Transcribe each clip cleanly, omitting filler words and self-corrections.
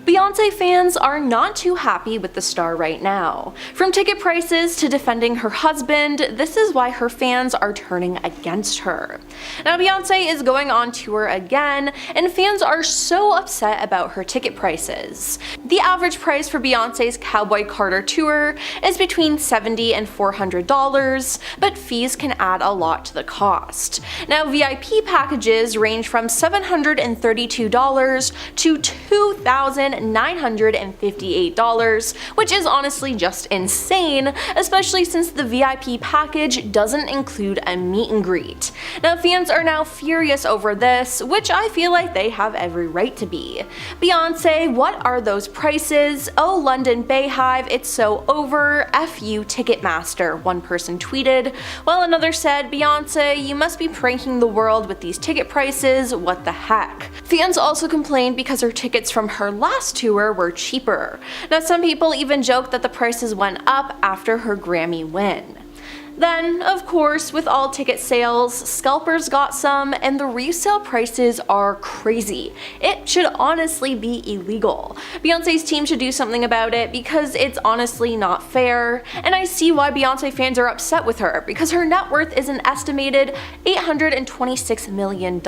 Beyoncé fans are not too happy with the star right now. From ticket prices to defending her husband, this is why her fans are turning against her. Now Beyoncé is going on tour again, and fans are so upset about her ticket prices. The average price for Beyoncé's Cowboy Carter tour is between $70 and $400, but fees can add a lot to the cost. Now VIP packages range from $732 to $2,958, which is honestly just insane, especially since the VIP package doesn't include a meet and greet. Now fans are now furious over this, which I feel like they have every right to be. Beyoncé, what are those prices? Oh London BeyHive, it's so over, F you Ticketmaster, one person tweeted, while another said, Beyoncé, you must be pranking the world with these ticket prices, what the heck. Fans also complained because her tickets from her last tour were cheaper. Now some people even joked that the prices went up after her Grammy win. Then, of course, with all ticket sales, scalpers got some, and the resale prices are crazy. It should honestly be illegal. Beyoncé's team should do something about it because it's honestly not fair, and I see why Beyoncé fans are upset with her, because her net worth is an estimated $826 million.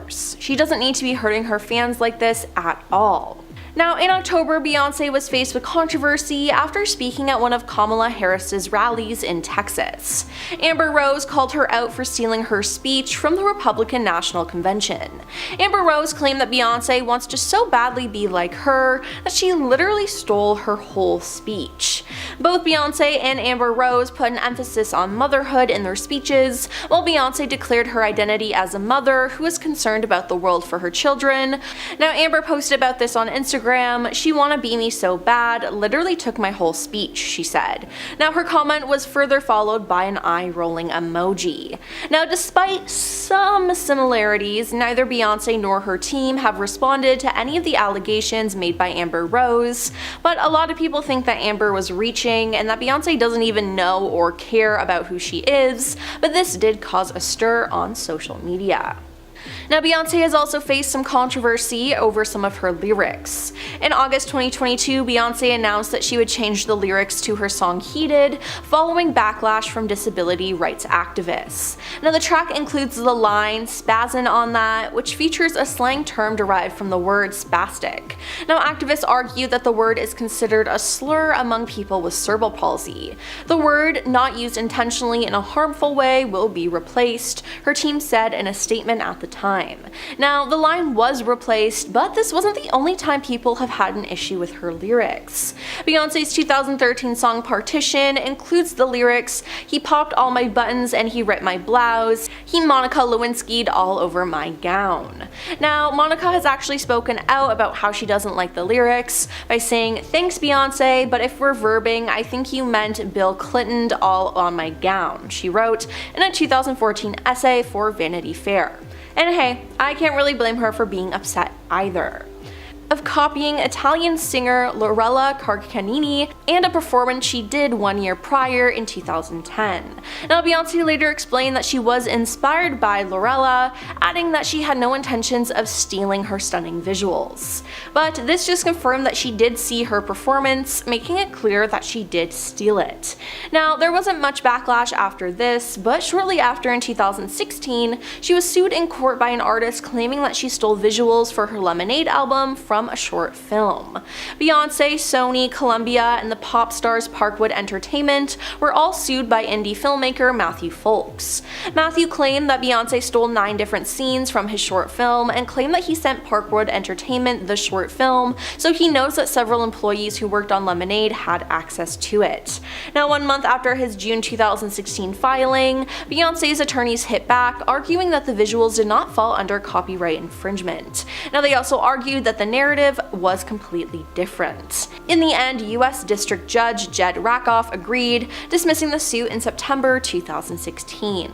She doesn't need to be hurting her fans like this at all. Now, in October, Beyoncé was faced with controversy after speaking at one of Kamala Harris's rallies in Texas. Amber Rose called her out for stealing her speech from the Republican National Convention. Amber Rose claimed that Beyoncé wants to so badly be like her that she literally stole her whole speech. Both Beyoncé and Amber Rose put an emphasis on motherhood in their speeches, while Beyoncé declared her identity as a mother who is concerned about the world for her children. Now, Amber posted about this on Instagram. She wanna be me so bad, literally took my whole speech, she said. Now her comment was further followed by an eye-rolling emoji. Now despite some similarities, neither Beyoncé nor her team have responded to any of the allegations made by Amber Rose, but a lot of people think that Amber was reaching and that Beyoncé doesn't even know or care about who she is, but this did cause a stir on social media. Now Beyoncé has also faced some controversy over some of her lyrics. In August 2022, Beyoncé announced that she would change the lyrics to her song Heated, following backlash from disability rights activists. Now the track includes the line "spazzin' on that," which features a slang term derived from the word spastic. Now activists argue that the word is considered a slur among people with cerebral palsy. The word, not used intentionally in a harmful way, will be replaced, her team said in a statement at the time. Now, the line was replaced, but this wasn't the only time people have had an issue with her lyrics. Beyoncé's 2013 song Partition includes the lyrics, "He popped all my buttons and he ripped my blouse. He Monica Lewinsky'd all over my gown." Now, Monica has actually spoken out about how she doesn't like the lyrics by saying, "Thanks Beyoncé, but if we're verbing, I think you meant Bill Clinton'd all on my gown," she wrote in a 2014 essay for Vanity Fair. And hey, I can't really blame her for being upset either. Of copying Italian singer Lorella Carcanini and a performance she did 1 year prior in 2010. Now Beyoncé later explained that she was inspired by Lorella, adding that she had no intentions of stealing her stunning visuals. But this just confirmed that she did see her performance, making it clear that she did steal it. Now there wasn't much backlash after this, but shortly after in 2016, she was sued in court by an artist claiming that she stole visuals for her Lemonade album from a short film. Beyoncé, Sony, Columbia, and the pop stars Parkwood Entertainment were all sued by indie filmmaker Matthew Folks. Matthew claimed that Beyoncé stole 9 different scenes from his short film and claimed that he sent Parkwood Entertainment the short film, so he knows that several employees who worked on Lemonade had access to it. Now 1 month after his June 2016 filing, Beyoncé's attorneys hit back, arguing that the visuals did not fall under copyright infringement. Now they also argued that the narrative was completely different. In the end, US District Judge Jed Rakoff agreed, dismissing the suit in September 2016.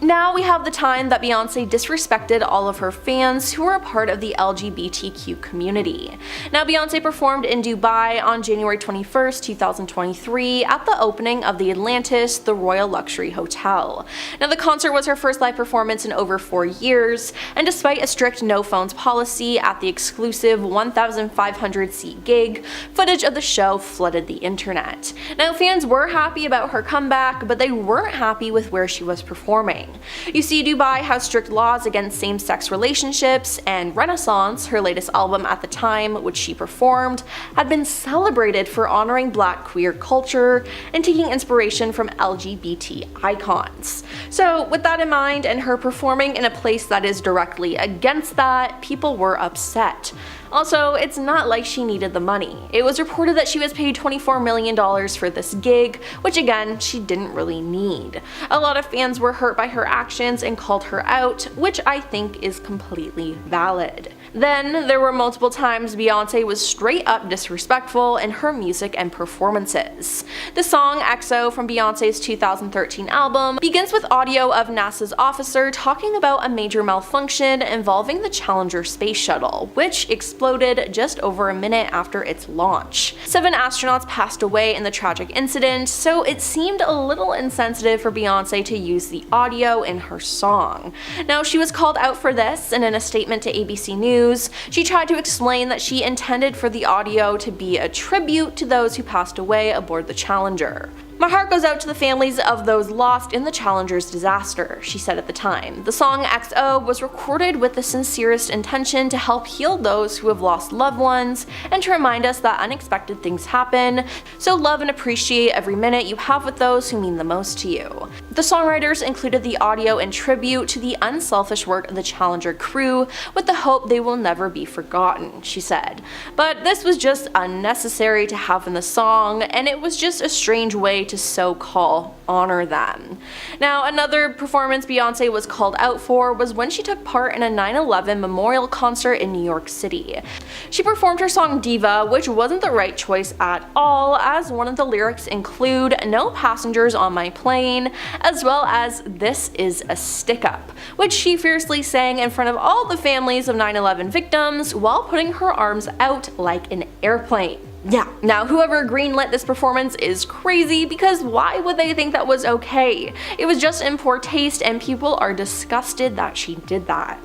Now we have the time that Beyonce disrespected all of her fans who were a part of the LGBTQ community. Now Beyonce performed in Dubai on January 21st, 2023 at the opening of the Atlantis, the Royal Luxury Hotel. Now the concert was her first live performance in over 4 years, and despite a strict no phones policy at the exclusive 1,500 seat gig, footage of the show flooded the internet. Now fans were happy about her comeback, but they weren't happy with where she was performing. You see, Dubai has strict laws against same-sex relationships, and Renaissance, her latest album at the time, which she performed, had been celebrated for honoring Black queer culture and taking inspiration from LGBT icons. So with that in mind, and her performing in a place that is directly against that, people were upset. Also, it's not like she needed the money. It was reported that she was paid $24 million for this gig, which again, she didn't really need. A lot of fans were hurt by her actions and called her out, which I think is completely valid. Then, there were multiple times Beyonce was straight up disrespectful in her music and performances. The song EXO from Beyonce's 2013 album begins with audio of NASA's officer talking about a major malfunction involving the Challenger space shuttle, which exploded just over a minute after its launch. 7 astronauts passed away in the tragic incident, so it seemed a little insensitive for Beyonce to use the audio in her song. Now, she was called out for this, and in a statement to ABC News, she tried to explain that she intended for the audio to be a tribute to those who passed away aboard the Challenger. "My heart goes out to the families of those lost in the Challenger's disaster," she said at the time. The song XO was recorded with the sincerest intention to help heal those who have lost loved ones and to remind us that unexpected things happen, so love and appreciate every minute you have with those who mean the most to you. The songwriters included the audio in tribute to the unselfish work of the Challenger crew with the hope they will never be forgotten, she said. But this was just unnecessary to have in the song, and it was just a strange way to so-called honor them. Now, another performance Beyonce was called out for was when she took part in a 9/11 memorial concert in New York City. She performed her song Diva, which wasn't the right choice at all, as one of the lyrics include "No passengers on my plane," as well as "This is a stick-up," which she fiercely sang in front of all the families of 9/11 victims while putting her arms out like an airplane. Yeah, now whoever greenlit this performance is crazy, because why would they think that was okay? It was just in poor taste, and people are disgusted that she did that.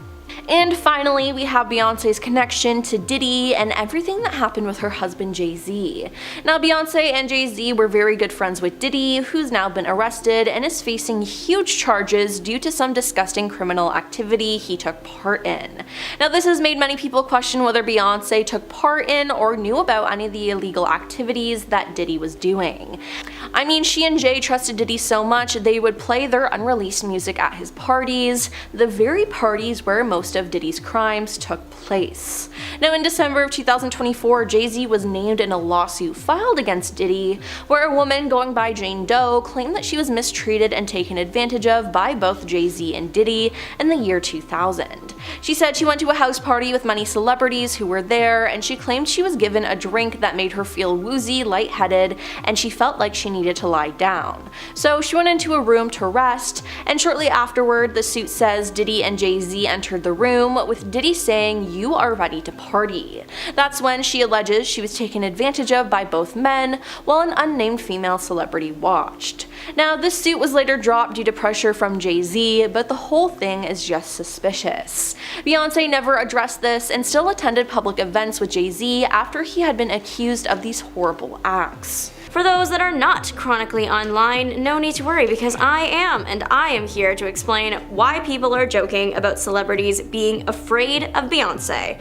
And finally, we have Beyonce's connection to Diddy and everything that happened with her husband Jay-Z. Now, Beyonce and Jay-Z were very good friends with Diddy, who's now been arrested and is facing huge charges due to some disgusting criminal activity he took part in. Now, this has made many people question whether Beyonce took part in or knew about any of the illegal activities that Diddy was doing. I mean, she and Jay trusted Diddy so much they would play their unreleased music at his parties, the very parties where most of Diddy's crimes took place. Now, in December of 2024, Jay-Z was named in a lawsuit filed against Diddy, where a woman going by Jane Doe claimed that she was mistreated and taken advantage of by both Jay-Z and Diddy in the year 2000. She said she went to a house party with many celebrities who were there, and she claimed she was given a drink that made her feel woozy, lightheaded, and she felt like she needed to lie down. So she went into a room to rest, and shortly afterward, the suit says Diddy and Jay-Z entered the room, with Diddy saying, "You are ready to party." That's when she alleges she was taken advantage of by both men, while an unnamed female celebrity watched. Now, this suit was later dropped due to pressure from Jay-Z, but the whole thing is just suspicious. Beyonce never addressed this and still attended public events with Jay-Z after he had been accused of these horrible acts. For those that are not chronically online, no need to worry, because I am here to explain why people are joking about celebrities being afraid of Beyonce.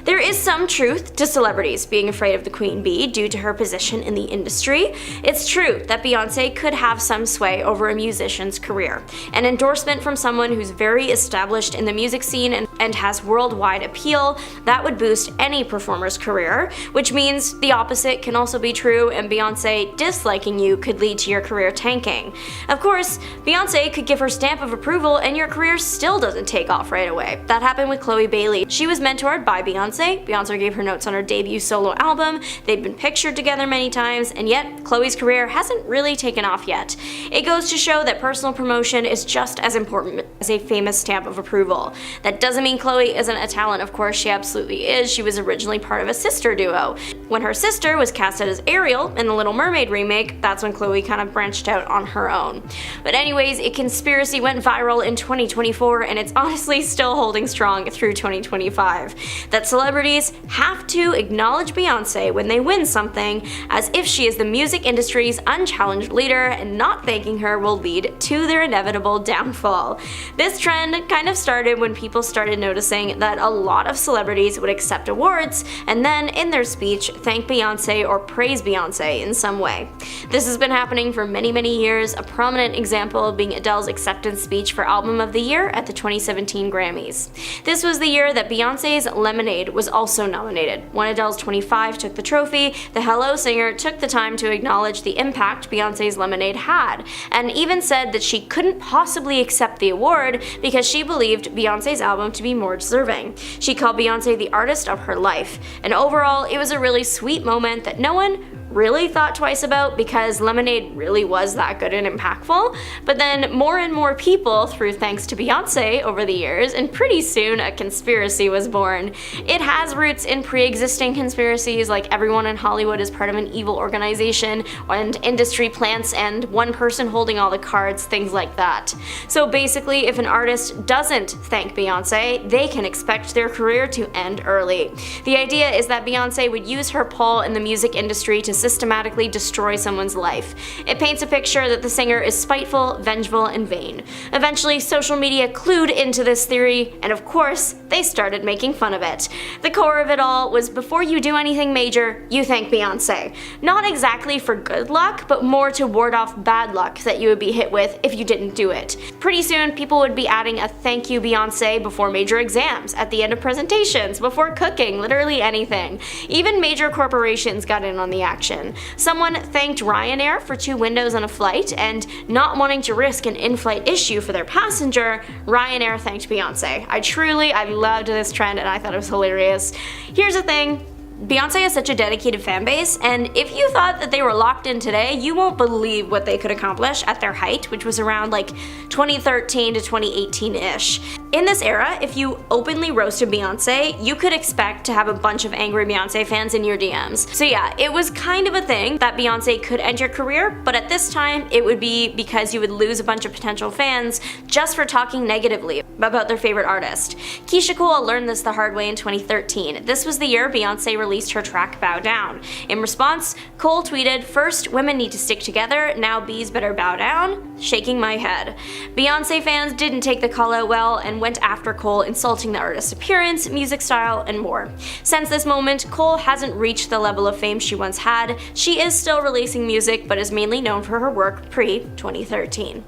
There is some truth to celebrities being afraid of the Queen Bee due to her position in the industry. It's true that Beyonce could have some sway over a musician's career. An endorsement from someone who's very established in the music scene and and has worldwide appeal, that would boost any performer's career, which means the opposite can also be true, and Beyonce disliking you could lead to your career tanking. Of course, Beyonce could give her stamp of approval and your career still doesn't take off right away. That happened with Chloe Bailey. She was mentored by Beyonce. Beyonce gave her notes on her debut solo album. They'd been pictured together many times, and yet Chloe's career hasn't really taken off yet. It goes to show that personal promotion is just as important as a famous stamp of approval. That doesn't mean Chloe isn't a talent, of course she absolutely is. She was originally part of a sister duo. When her sister was casted as Ariel in the Little Mermaid remake, that's when Chloe kind of branched out on her own. But anyways, a conspiracy went viral in 2024, and it's honestly still holding strong through 2025. That celebrities have to acknowledge Beyonce when they win something, as if she is the music industry's unchallenged leader, and not thanking her will lead to their inevitable downfall. This trend kind of started when people started noticing that a lot of celebrities would accept awards and then, in their speech, thank Beyonce or praise Beyonce in some way. This has been happening for many years, a prominent example being Adele's acceptance speech for Album of the Year at the 2017 Grammys. This was the year that Beyonce's Lemonade was also nominated. When Adele's 25 took the trophy, the Hello singer took the time to acknowledge the impact Beyonce's Lemonade had, and even said that she couldn't possibly accept the award because she believed Beyonce's album to be more deserving. She called Beyonce the artist of her life, and overall it was a really sweet moment that no one really thought twice about because Lemonade really was that good and impactful. But then more and more people threw thanks to Beyonce over the years, and pretty soon a conspiracy was born. It has roots in pre-existing conspiracies, like everyone in Hollywood is part of an evil organization, and industry plants, and one person holding all the cards, things like that. So basically, if an artist doesn't thank Beyonce, they can expect their career to end early. The idea is that Beyonce would use her pull in the music industry to systematically destroy someone's life. It paints a picture that the singer is spiteful, vengeful, and vain. Eventually, social media clued into this theory, and of course, they started making fun of it. The core of it all was, before you do anything major, you thank Beyonce. Not exactly for good luck, but more to ward off bad luck that you would be hit with if you didn't do it. Pretty soon, people would be adding a thank you Beyonce before major exams, at the end of presentations, before cooking, literally anything. Even major corporations got in on the action. Someone thanked Ryanair for 2 windows on a flight, and not wanting to risk an in-flight issue for their passenger, Ryanair thanked Beyonce. I loved this trend and I thought it was hilarious. Here's the thing. Beyonce has such a dedicated fan base, and if you thought that they were locked in today, you won't believe what they could accomplish at their height, which was around like 2013 to 2018-ish. In this era, if you openly roasted Beyonce, you could expect to have a bunch of angry Beyonce fans in your DMs. So yeah, it was kind of a thing that Beyonce could end your career, but at this time, it would be because you would lose a bunch of potential fans just for talking negatively about their favorite artist. Keisha Cole learned this the hard way in 2013. This was the year Beyonce released her track Bow Down. In response, Cole tweeted, "First, women need to stick together, now bees better bow down," shaking my head. Beyonce fans didn't take the call out well and went after Cole, insulting the artist's appearance, music style, and more. Since this moment, Cole hasn't reached the level of fame she once had. She is still releasing music, but is mainly known for her work pre-2013.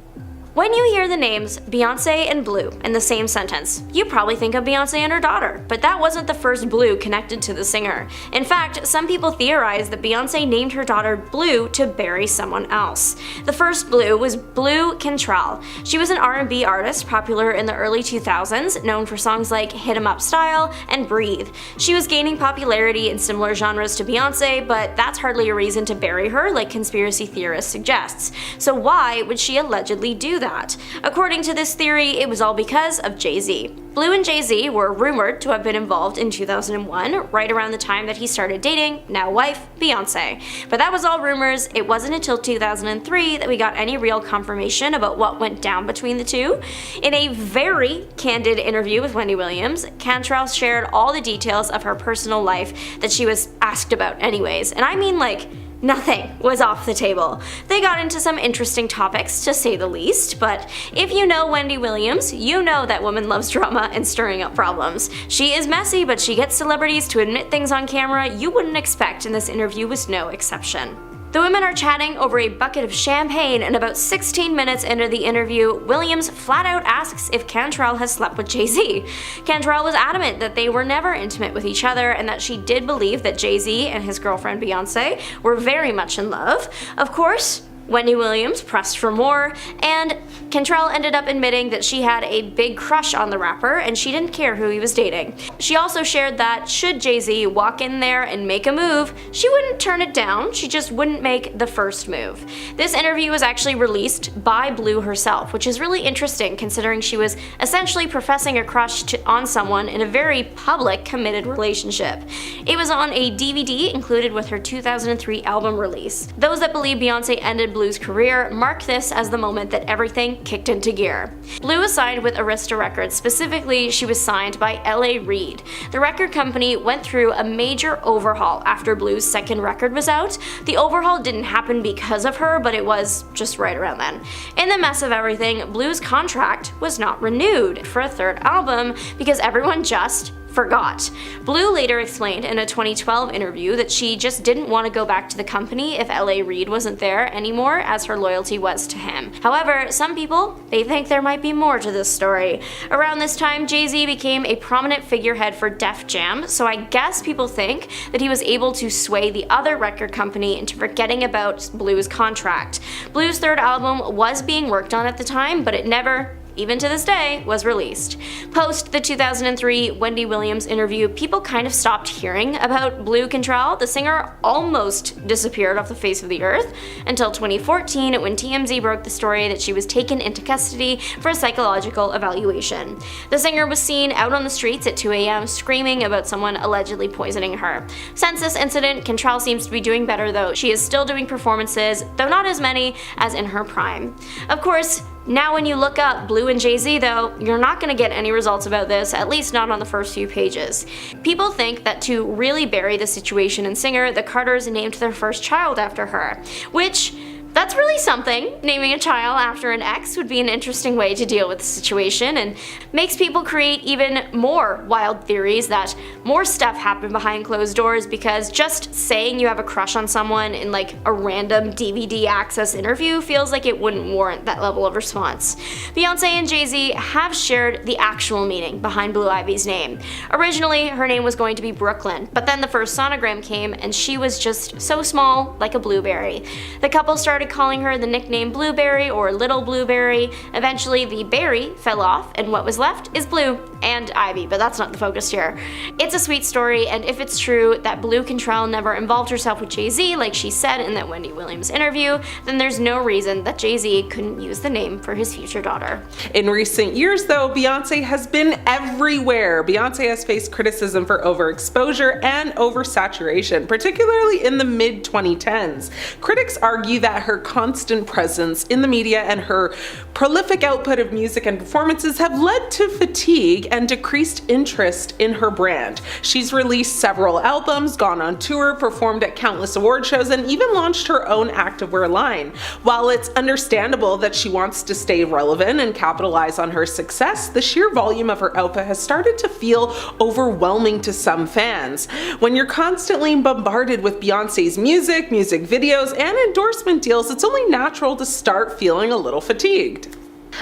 When you hear the names Beyonce and Blue in the same sentence, you probably think of Beyonce and her daughter, but that wasn't the first Blue connected to the singer. In fact, some people theorize that Beyonce named her daughter Blue to bury someone else. The first Blue was Blue Cantrell. She was an R&B artist popular in the early 2000s, known for songs like Hit 'Em Up Style and Breathe. She was gaining popularity in similar genres to Beyonce, but that's hardly a reason to bury her like conspiracy theorists suggests. So why would she allegedly do that? According to this theory, it was all because of Jay-Z. Blue and Jay-Z were rumored to have been involved in 2001, right around the time that he started dating, now wife, Beyonce. But that was all rumors. It wasn't until 2003 that we got any real confirmation about what went down between the two. In a very candid interview with Wendy Williams, Cantrell shared all the details of her personal life that she was asked about anyways, and I mean like, nothing was off the table. They got into some interesting topics, to say the least, but if you know Wendy Williams, you know that woman loves drama and stirring up problems. She is messy, but she gets celebrities to admit things on camera you wouldn't expect, and this interview was no exception. The women are chatting over a bucket of champagne, and about 16 minutes into the interview, Williams flat out asks if Cantrell has slept with Jay-Z. Cantrell was adamant that they were never intimate with each other and that she did believe that Jay-Z and his girlfriend Beyonce were very much in love. Of course, Wendy Williams pressed for more, and Cantrell ended up admitting that she had a big crush on the rapper and she didn't care who he was dating. She also shared that should Jay-Z walk in there and make a move, she wouldn't turn it down, she just wouldn't make the first move. This interview was actually released by Blue herself, which is really interesting considering she was essentially professing a crush on someone in a very public, committed relationship. It was on a DVD included with her 2003 album release. Those that believe Beyonce ended Blue's career mark this as the moment that everything kicked into gear. Blue was signed with Arista Records, specifically she was signed by L.A. Reid. The record company went through a major overhaul after Blue's second record was out. The overhaul didn't happen because of her, but it was just right around then. In the mess of everything, Blue's contract was not renewed for a third album because everyone just forgot. Blue later explained in a 2012 interview that she just didn't want to go back to the company if L.A. Reid wasn't there anymore, as her loyalty was to him. However, some people, they think there might be more to this story. Around this time, Jay-Z became a prominent figurehead for Def Jam, so I guess people think that he was able to sway the other record company into forgetting about Blue's contract. Blue's third album was being worked on at the time, but it never, even to this day, was released. Post the 2003 Wendy Williams interview, people kind of stopped hearing about Blue Cantrell. The singer almost disappeared off the face of the earth until 2014 when TMZ broke the story that she was taken into custody for a psychological evaluation. The singer was seen out on the streets at 2 a.m. screaming about someone allegedly poisoning her. Since this incident, Cantrell seems to be doing better though. She is still doing performances, though not as many as in her prime. Of course, now when you look up Blue and Jay-Z though, you're not going to get any results about this, at least not on the first few pages. People think that to really bury the situation in Singer, the Carters named their first child after her, which that's really something. Naming a child after an ex would be an interesting way to deal with the situation and makes people create even more wild theories that more stuff happened behind closed doors, because just saying you have a crush on someone in like a random DVD access interview feels like it wouldn't warrant that level of response. Beyonce and Jay-Z have shared the actual meaning behind Blue Ivy's name. Originally, her name was going to be Brooklyn, but then the first sonogram came and she was just so small, like a blueberry. The couple started calling her the nickname Blueberry or Little Blueberry. Eventually the berry fell off and what was left is Blue and Ivy, but that's not the focus here. It's a sweet story, and if it's true that Blue Cantrell never involved herself with Jay-Z like she said in that Wendy Williams interview, then there's no reason that Jay-Z couldn't use the name for his future daughter. In recent years though, Beyonce has been everywhere. Beyonce has faced criticism for overexposure and oversaturation, particularly in the mid-2010s. Critics argue that her constant presence in the media and her prolific output of music and performances have led to fatigue and decreased interest in her brand. She's released several albums, gone on tour, performed at countless award shows, and even launched her own activewear line. While it's understandable that she wants to stay relevant and capitalize on her success, the sheer volume of her output has started to feel overwhelming to some fans. When you're constantly bombarded with Beyonce's music videos, and endorsement deals, it's only natural to start feeling a little fatigued.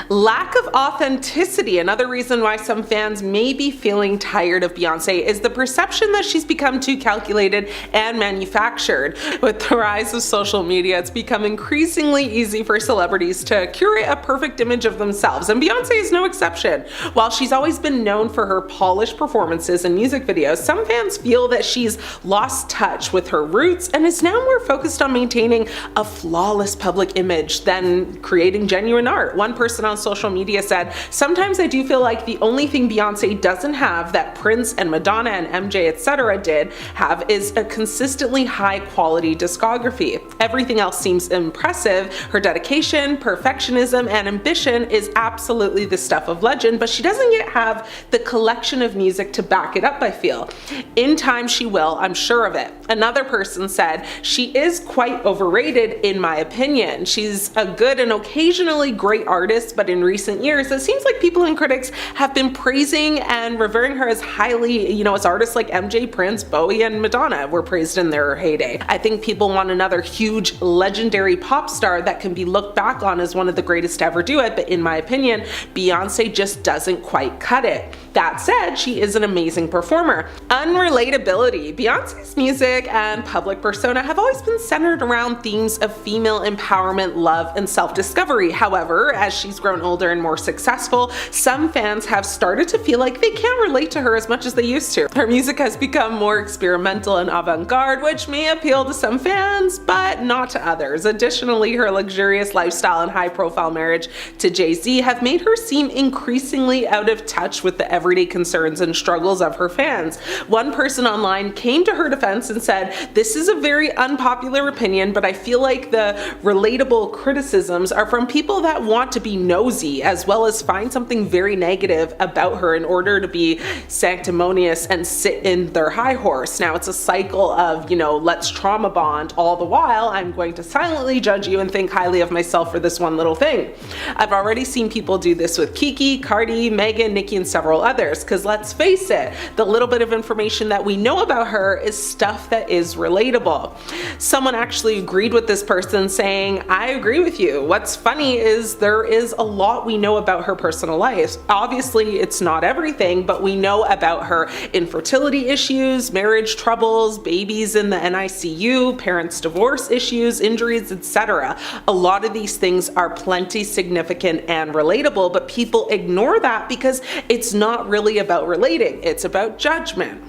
Lack of authenticity. Another reason why some fans may be feeling tired of Beyonce is the perception that she's become too calculated and manufactured. With the rise of social media, it's become increasingly easy for celebrities to curate a perfect image of themselves, and Beyonce is no exception. While she's always been known for her polished performances and music videos, some fans feel that she's lost touch with her roots and is now more focused on maintaining a flawless public image than creating genuine art. One person on social media said, "Sometimes I do feel like the only thing Beyonce doesn't have that Prince and Madonna and MJ etc. did have is a consistently high quality discography. Everything else seems impressive. Her dedication, perfectionism, and ambition is absolutely the stuff of legend, but she doesn't yet have the collection of music to back it up, I feel. In time she will, I'm sure of it." Another person said, "She is quite overrated in my opinion. She's a good and occasionally great artist, but in recent years it seems like people and critics have been praising and revering her as highly, as artists like MJ, Prince, Bowie, and Madonna were praised in their heyday. I think people want another huge legendary pop star that can be looked back on as one of the greatest to ever do it, but in my opinion, Beyonce just doesn't quite cut it. That said, she is an amazing performer." Unrelatability. Beyonce's music and public persona have always been centered around themes of female empowerment, love, and self-discovery. However, as she's grown older and more successful, some fans have started to feel like they can't relate to her as much as they used to. Her music has become more experimental and avant-garde, which may appeal to some fans, but not to others. Additionally, her luxurious lifestyle and high-profile marriage to Jay-Z have made her seem increasingly out of touch with the everyday concerns and struggles of her fans. One person online came to her defense and said, "This is a very unpopular opinion, but I feel like the relatable criticisms are from people that want to be nosy as well as find something very negative about her in order to be sanctimonious and sit in their high horse." Now it's a cycle of, let's trauma bond all the while I'm going to silently judge you and think highly of myself for this one little thing. I've already seen people do this with Kiki, Cardi, Megan, Nicki, and several others, because let's face it, the little bit of information that we know about her is stuff that is relatable. Someone actually agreed with this person saying, "I agree with you. What's funny is there is a lot we know about her personal life. Obviously it's not everything, but we know about her infertility issues, marriage troubles, babies in the NICU, parents' divorce issues, injuries, etc. A lot of these things are plenty significant and relatable, but people ignore that because it's not really about relating, it's about judgment."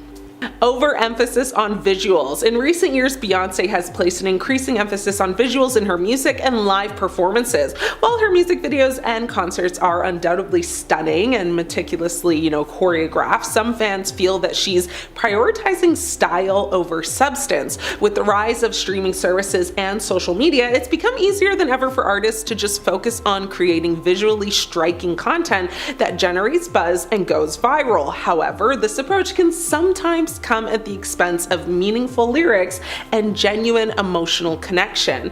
Overemphasis on visuals. In recent years, Beyonce has placed an increasing emphasis on visuals in her music and live performances. While her music videos and concerts are undoubtedly stunning and meticulously, choreographed, some fans feel that she's prioritizing style over substance. With the rise of streaming services and social media, it's become easier than ever for artists to just focus on creating visually striking content that generates buzz and goes viral. However, this approach can sometimes come at the expense of meaningful lyrics and genuine emotional connection.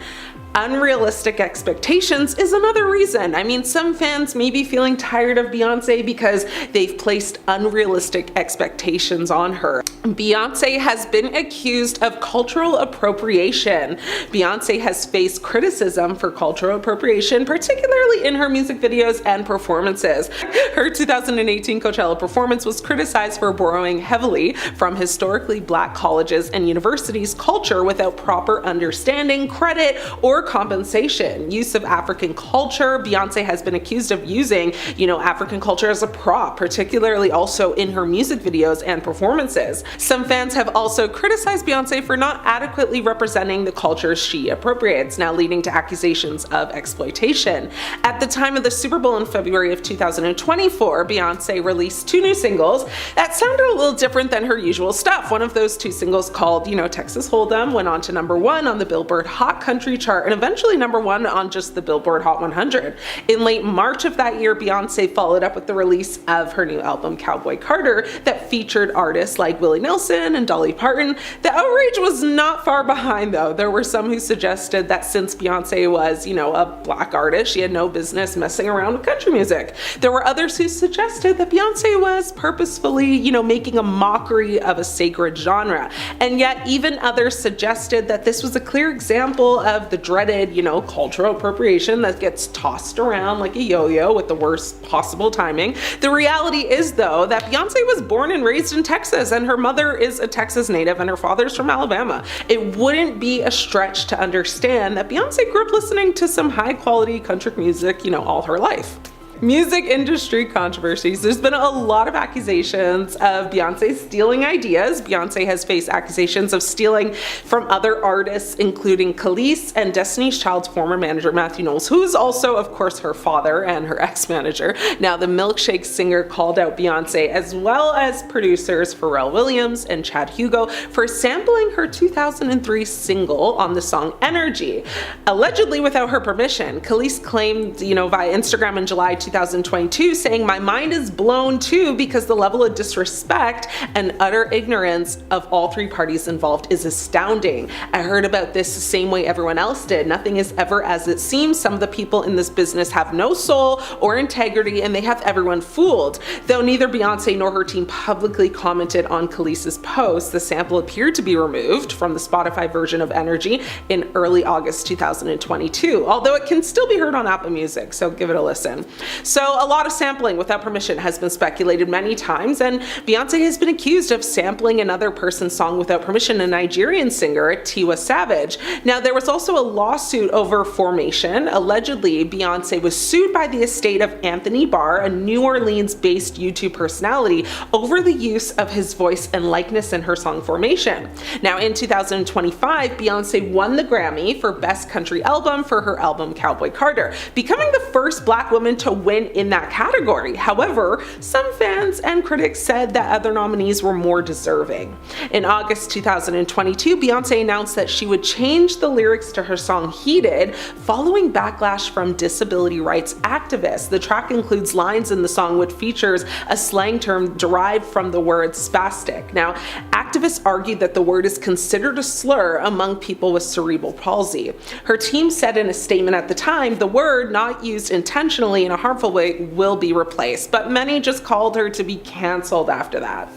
Unrealistic expectations is another reason. I mean, some fans may be feeling tired of Beyonce because they've placed unrealistic expectations on her. Beyonce has been accused of cultural appropriation. Beyonce has faced criticism for cultural appropriation, particularly in her music videos and performances. Her 2018 Coachella performance was criticized for borrowing heavily from historically Black colleges and universities' culture without proper understanding, credit, or compensation. Use of African culture. Beyonce has been accused of using, African culture as a prop, particularly also in her music videos and performances. Some fans have also criticized Beyonce for not adequately representing the cultures she appropriates, now leading to accusations of exploitation. At the time of the Super Bowl in February of 2024, Beyonce released 2 new singles that sounded a little different than her usual stuff. One of those 2 singles, called, Texas Hold'em, went on to #1 on the Billboard Hot Country chart and eventually #1 on just the Billboard Hot 100. In late March of that year, Beyonce followed up with the release of her new album Cowboy Carter that featured artists like Willie Nelson and Dolly Parton. The outrage was not far behind though. There were some who suggested that since Beyonce was, a Black artist, she had no business messing around with country music. There were others who suggested that Beyonce was purposefully, making a mockery of a sacred genre. And yet even others suggested that this was a clear example of the dreaded, cultural appropriation that gets tossed around like a yo-yo with the worst possible timing. The reality is though that Beyonce was born and raised in Texas, and her mother is a Texas native and her father's from Alabama. It wouldn't be a stretch to understand that Beyonce grew up listening to some high quality country music, all her life. Music industry controversies. There's been a lot of accusations of Beyonce stealing ideas. Beyonce has faced accusations of stealing from other artists, including Khalees and Destiny's Child's former manager Matthew Knowles, who is also, of course, her father and her ex-manager. Now, the Milkshake singer called out Beyonce, as well as producers Pharrell Williams and Chad Hugo, for sampling her 2003 single on the song Energy, allegedly without her permission. Khalees claimed, via Instagram in July 2022, saying, "My mind is blown too because the level of disrespect and utter ignorance of all three parties involved is astounding. I heard about this the same way everyone else did. Nothing is ever as it seems. Some of the people in this business have no soul or integrity and they have everyone fooled." Though neither Beyonce nor her team publicly commented on Kelis's post, the sample appeared to be removed from the Spotify version of Energy in early August 2022, although it can still be heard on Apple Music, so give it a listen. So a lot of sampling without permission has been speculated many times, and Beyonce has been accused of sampling another person's song without permission, a Nigerian singer, Tiwa Savage. Now, there was also a lawsuit over Formation. Allegedly, Beyonce was sued by the estate of Anthony Barr, a New Orleans-based YouTube personality, over the use of his voice and likeness in her song Formation. Now, in 2025, Beyonce won the Grammy for Best Country Album for her album Cowboy Carter, becoming the first Black woman to win in that category. However, some fans and critics said that other nominees were more deserving. In August 2022, Beyonce announced that she would change the lyrics to her song Heated following backlash from disability rights activists. The track includes lines in the song which features a slang term derived from the word spastic. Now, activists argued that the word is considered a slur among people with cerebral palsy. Her team said in a statement at the time, "The word, not used intentionally in a harmful way, will be replaced," but many just called her to be cancelled after that.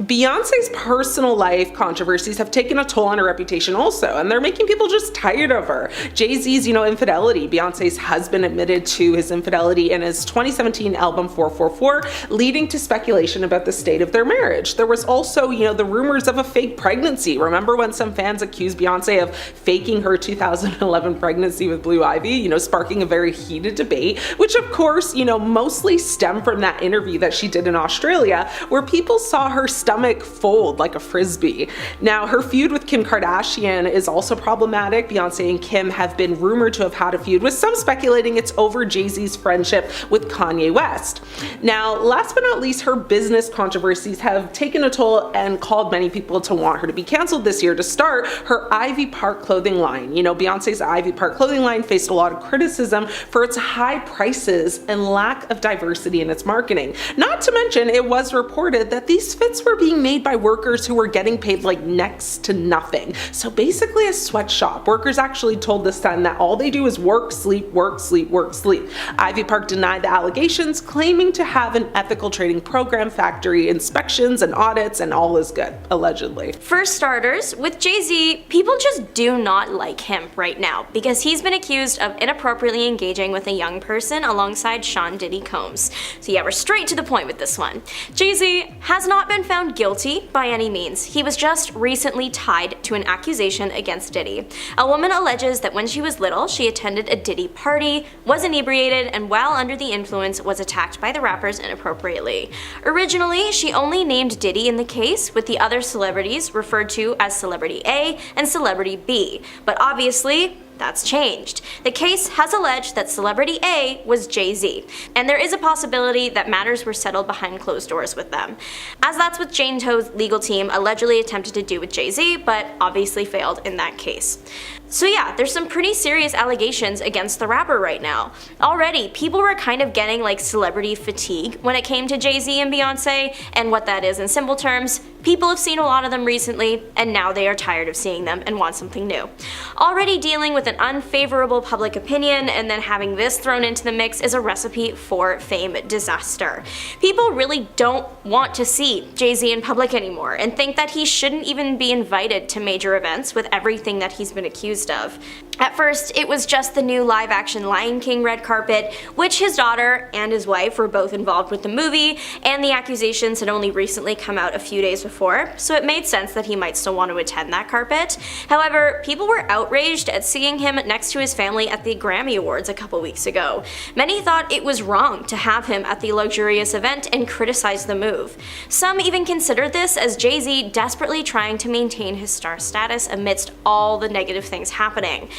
Beyonce's personal life controversies have taken a toll on her reputation also, and they're making people just tired of her. Jay-Z's, infidelity. Beyonce's husband admitted to his infidelity in his 2017 album 444, leading to speculation about the state of their marriage. There was also, the rumors of a fake pregnancy. Remember when some fans accused Beyonce of faking her 2011 pregnancy with Blue Ivy, sparking a very heated debate, which of course, mostly stemmed from that interview that she did in Australia, where people saw her stomach fold like a frisbee. Now, her feud with Kim Kardashian is also problematic. Beyonce and Kim have been rumored to have had a feud, with some speculating it's over Jay-Z's friendship with Kanye West. Now, last but not least, her business controversies have taken a toll and called many people to want her to be canceled this year. To start, her Ivy Park clothing line. Beyonce's Ivy Park clothing line faced a lot of criticism for its high prices and lack of diversity in its marketing. Not to mention, it was reported that these fits were being made by workers who were getting paid like next to nothing. So basically a sweatshop. Workers actually told The Sun that all they do is work, sleep, work, sleep, work, sleep. Ivy Park denied the allegations, claiming to have an ethical trading program, factory inspections and audits, and all is good, allegedly. For starters, with Jay-Z, people just do not like him right now because he's been accused of inappropriately engaging with a young person alongside Sean Diddy Combs. So yeah, we're straight to the point with this one. Jay-Z has not been found guilty by any means. He was just recently tied to an accusation against Diddy. A woman alleges that when she was little, she attended a Diddy party, was inebriated, and while under the influence was attacked by the rappers inappropriately. Originally, she only named Diddy in the case, with the other celebrities referred to as Celebrity A and Celebrity B, but obviously, that's changed. The case has alleged that Celebrity A was Jay-Z, and there is a possibility that matters were settled behind closed doors with them, as that's what Jane Toe's legal team allegedly attempted to do with Jay-Z, but obviously failed in that case. So yeah, there's some pretty serious allegations against the rapper right now. Already, people were kind of getting like celebrity fatigue when it came to Jay-Z and Beyonce, and what that is in simple terms, people have seen a lot of them recently, and now they are tired of seeing them and want something new. Already dealing with an unfavorable public opinion and then having this thrown into the mix is a recipe for fame disaster. People really don't want to see Jay-Z in public anymore and think that he shouldn't even be invited to major events with everything that he's been accused of. At first, it was just the new live-action Lion King red carpet, which his daughter and his wife were both involved with the movie, and the accusations had only recently come out a few days before, so it made sense that he might still want to attend that carpet. However, people were outraged at seeing him next to his family at the Grammy Awards a couple weeks ago. Many thought it was wrong to have him at the luxurious event and criticized the move. Some even considered this as Jay-Z desperately trying to maintain his star status amidst all the negative things happening.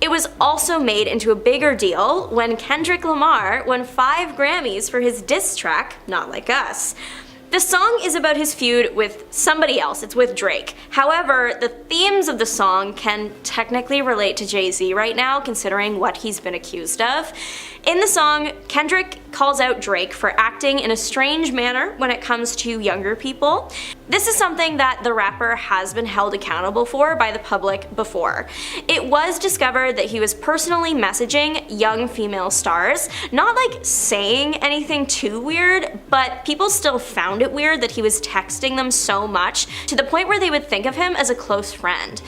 It was also made into a bigger deal when Kendrick Lamar won 5 Grammys for his diss track, Not Like Us. The song is about his feud with somebody else, it's with Drake. However, the themes of the song can technically relate to Jay-Z right now, considering what he's been accused of. In the song, Kendrick calls out Drake for acting in a strange manner when it comes to younger people. This is something that the rapper has been held accountable for by the public before. It was discovered that he was personally messaging young female stars, not like saying anything too weird, but people still found it weird that he was texting them so much to the point where they would think of him as a close friend.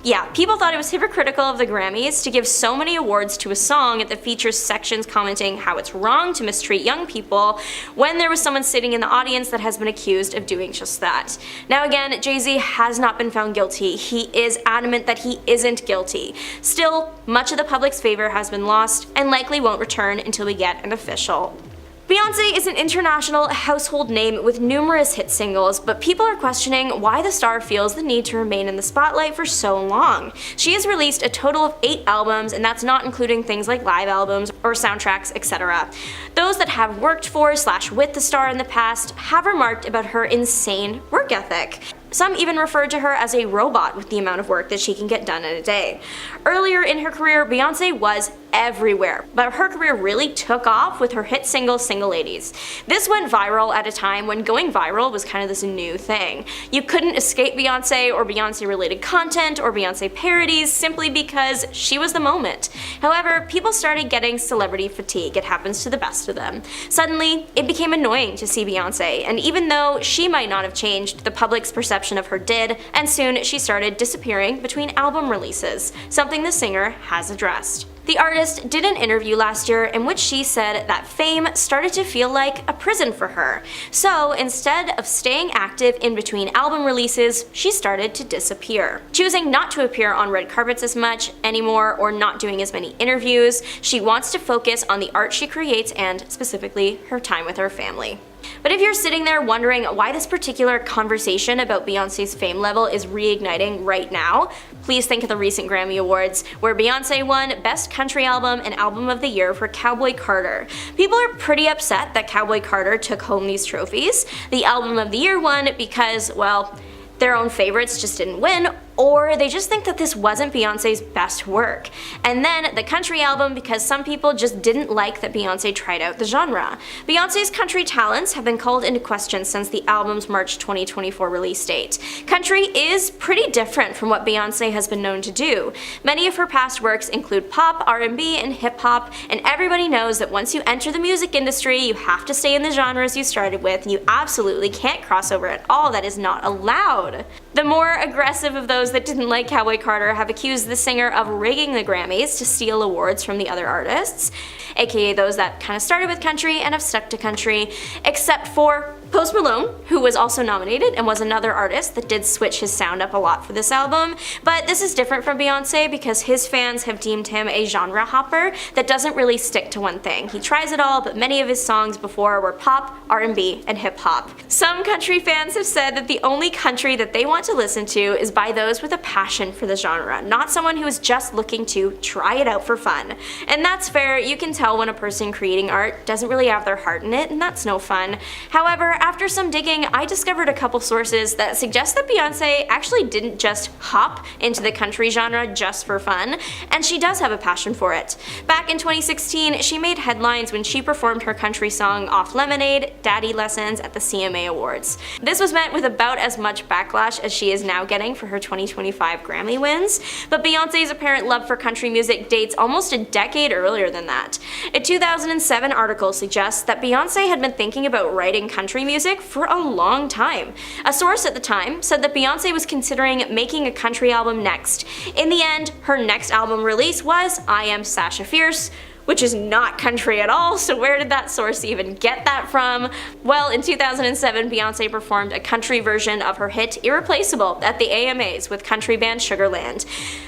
Yeah, people thought it was hypocritical of the Grammys to give so many awards to a song that features sections commenting how it's wrong to mistreat young people when there was someone sitting in the audience that has been accused of doing just that. Now again, Jay-Z has not been found guilty. He is adamant that he isn't guilty. Still, much of the public's favor has been lost and likely won't return until we get an official. Beyonce is an international household name with numerous hit singles, but people are questioning why the star feels the need to remain in the spotlight for so long. She has released a total of 8 albums, and that's not including things like live albums or soundtracks, etc. Those that have worked for / with the star in the past have remarked about her insane work ethic. Some even referred to her as a robot with the amount of work that she can get done in a day. Earlier in her career, Beyonce was everywhere, but her career really took off with her hit single, Single Ladies. This went viral at a time when going viral was kind of this new thing. You couldn't escape Beyonce or Beyonce-related content or Beyonce parodies simply because she was the moment. However, people started getting celebrity fatigue. It happens to the best of them. Suddenly, it became annoying to see Beyonce, and even though she might not have changed, the public's perception of her did, and soon she started disappearing between album releases, something the singer has addressed. The artist did an interview last year in which she said that fame started to feel like a prison for her. So instead of staying active in between album releases, she started to disappear. Choosing not to appear on red carpets as much anymore or not doing as many interviews, she wants to focus on the art she creates and specifically her time with her family. But if you're sitting there wondering why this particular conversation about Beyonce's fame level is reigniting right now, please think of the recent Grammy Awards, where Beyonce won Best Country Album and Album of the Year for Cowboy Carter. People are pretty upset that Cowboy Carter took home these trophies. The Album of the Year won because, well, their own favorites just didn't win, or they just think that this wasn't Beyonce's best work. And then the country album because some people just didn't like that Beyonce tried out the genre. Beyonce's country talents have been called into question since the album's March 2024 release date. Country is pretty different from what Beyonce has been known to do. Many of her past works include pop, R&B, and hip-hop, and everybody knows that once you enter the music industry, you have to stay in the genres you started with, and you absolutely can't cross over at all. That is not allowed. The more aggressive of those that didn't like Cowboy Carter have accused the singer of rigging the Grammys to steal awards from the other artists, aka those that kind of started with country and have stuck to country, except for Post Malone, who was also nominated and was another artist that did switch his sound up a lot for this album, but this is different from Beyonce because his fans have deemed him a genre hopper that doesn't really stick to one thing. He tries it all, but many of his songs before were pop, R&B, and hip-hop. Some country fans have said that the only country that they want to listen to is by those with a passion for the genre, not someone who is just looking to try it out for fun. And that's fair. You can tell when a person creating art doesn't really have their heart in it, and that's no fun. However, after some digging, I discovered a couple sources that suggest that Beyonce actually didn't just hop into the country genre just for fun, and she does have a passion for it. Back in 2016, she made headlines when she performed her country song Off Lemonade, Daddy Lessons at the CMA Awards. This was met with about as much backlash as she is now getting for her 2025 Grammy wins, but Beyonce's apparent love for country music dates almost a decade earlier than that. A 2007 article suggests that Beyonce had been thinking about writing country music for a long time. A source at the time said that Beyonce was considering making a country album next. In the end, her next album release was I Am Sasha Fierce, which is not country at all, so where did that source even get that from? Well, in 2007, Beyonce performed a country version of her hit Irreplaceable at the AMAs with country band Sugarland.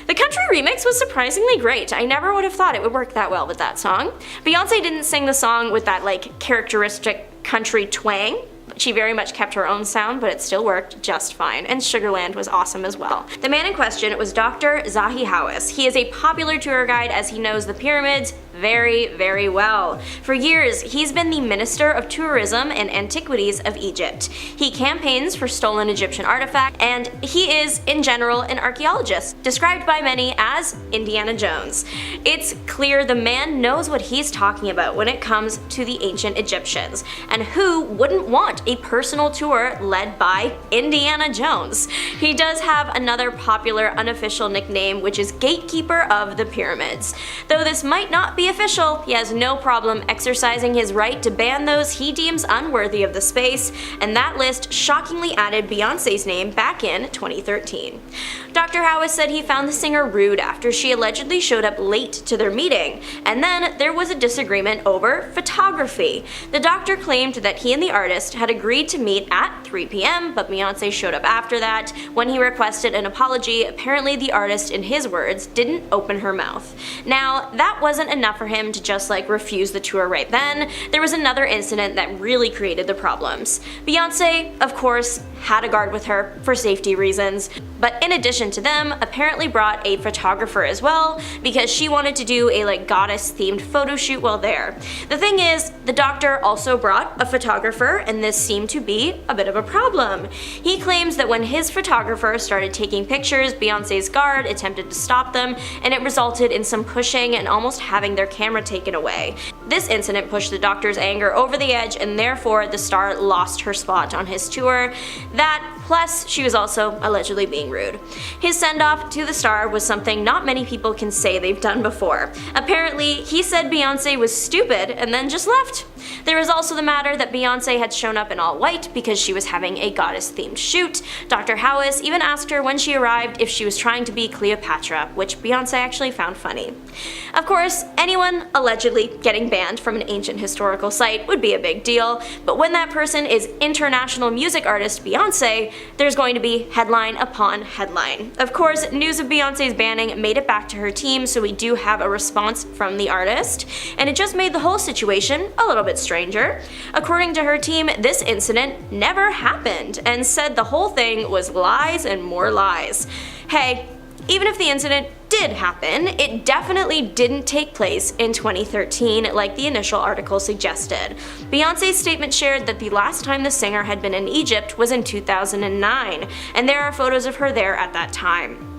The country remix was surprisingly great. I never would have thought it would work that well with that song. Beyonce didn't sing the song with that, characteristic country twang. She very much kept her own sound, but it still worked just fine, and Sugarland was awesome as well. The man in question was Dr. Zahi Hawass. He is a popular tour guide as he knows the pyramids very, very well. For years, he's been the Minister of Tourism and Antiquities of Egypt. He campaigns for stolen Egyptian artifacts, and he is, in general, an archaeologist, described by many as Indiana Jones. It's clear the man knows what he's talking about when it comes to the ancient Egyptians, and who wouldn't want a personal tour led by Indiana Jones? He does have another popular unofficial nickname, which is Gatekeeper of the Pyramids. Though this might not be official, he has no problem exercising his right to ban those he deems unworthy of the space, and that list shockingly added Beyoncé's name back in 2013. Dr. Hawass said he found the singer rude after she allegedly showed up late to their meeting, and then there was a disagreement over photography. The doctor claimed that he and the artist had agreed to meet at 3 p.m., but Beyoncé showed up after that. When he requested an apology, apparently the artist, in his words, didn't open her mouth. Now, that wasn't enough for him to just refuse the tour right then. There was another incident that really created the problems. Beyoncé, of course, had a guard with her for safety reasons, but in addition to them, apparently brought a photographer as well because she wanted to do a goddess-themed photo shoot while there. The thing is, the doctor also brought a photographer, and this seemed to be a bit of a problem. He claims that when his photographer started taking pictures, Beyoncé's guard attempted to stop them, and it resulted in some pushing and almost having their camera taken away. This incident pushed the doctor's anger over the edge, and therefore the star lost her spot on his tour. That, plus she was also allegedly being rude. His send-off to the star was something not many people can say they've done before. Apparently, he said Beyoncé was stupid and then just left. There was also the matter that Beyoncé had shown up in all white because she was having a goddess-themed shoot. Dr. Hawass even asked her when she arrived if she was trying to be Cleopatra, which Beyoncé actually found funny. Of course, anyone allegedly getting banned from an ancient historical site would be a big deal, but when that person is international music artist Beyoncé, there's going to be headline upon headline. Of course, news of Beyoncé's banning made it back to her team, so we do have a response from the artist, and it just made the whole situation a little bit stranger. According to her team, this incident never happened, and said the whole thing was lies and more lies. Hey, even if the incident did happen, it definitely didn't take place in 2013 like the initial article suggested. Beyoncé's statement shared that the last time the singer had been in Egypt was in 2009, and there are photos of her there at that time.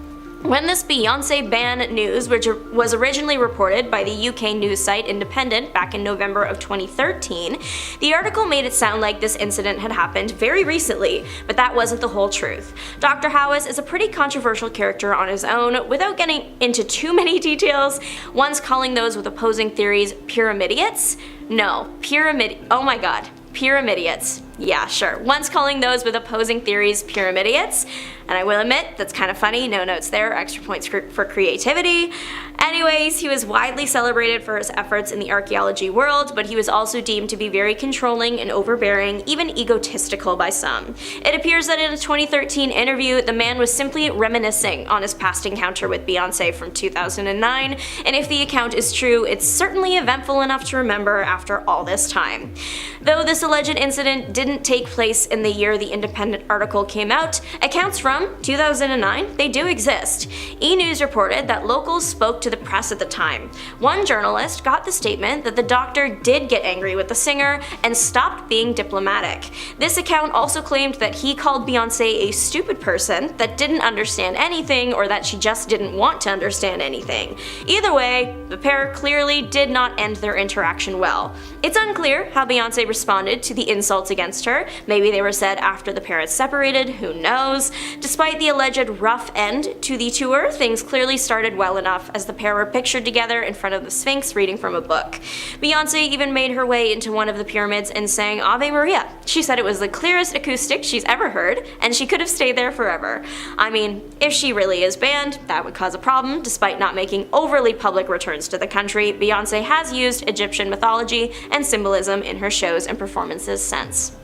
When this Beyoncé ban news, which was originally reported by the UK news site Independent back in November of 2013, the article made it sound like this incident had happened very recently, but that wasn't the whole truth. Dr. Hawass is a pretty controversial character on his own, without getting into too many details, once calling those with opposing theories pyramidiates. Oh my god. Pyramidiates. Yeah, sure. Once calling those with opposing theories pyramidiates, and I will admit, that's kind of funny, no notes there, extra points for creativity. Anyways, he was widely celebrated for his efforts in the archaeology world, but he was also deemed to be very controlling and overbearing, even egotistical by some. It appears that in a 2013 interview, the man was simply reminiscing on his past encounter with Beyoncé from 2009, and if the account is true, it's certainly eventful enough to remember after all this time. Though this alleged incident didn't take place in the year the Independent article came out, accounts from 2009, they do exist. E! News reported that locals spoke to the press at the time. One journalist got the statement that the doctor did get angry with the singer and stopped being diplomatic. This account also claimed that he called Beyoncé a stupid person that didn't understand anything, or that she just didn't want to understand anything. Either way, the pair clearly did not end their interaction well. It's unclear how Beyoncé responded to the insults against her. Maybe they were said after the pair had separated, who knows. Despite the alleged rough end to the tour, things clearly started well enough as the pair were pictured together in front of the Sphinx reading from a book. Beyoncé even made her way into one of the pyramids and sang Ave Maria. She said it was the clearest acoustic she's ever heard, and she could have stayed there forever. I mean, if she really is banned, that would cause a problem. Despite not making overly public returns to the country, Beyoncé has used Egyptian mythology and symbolism in her shows and performances since.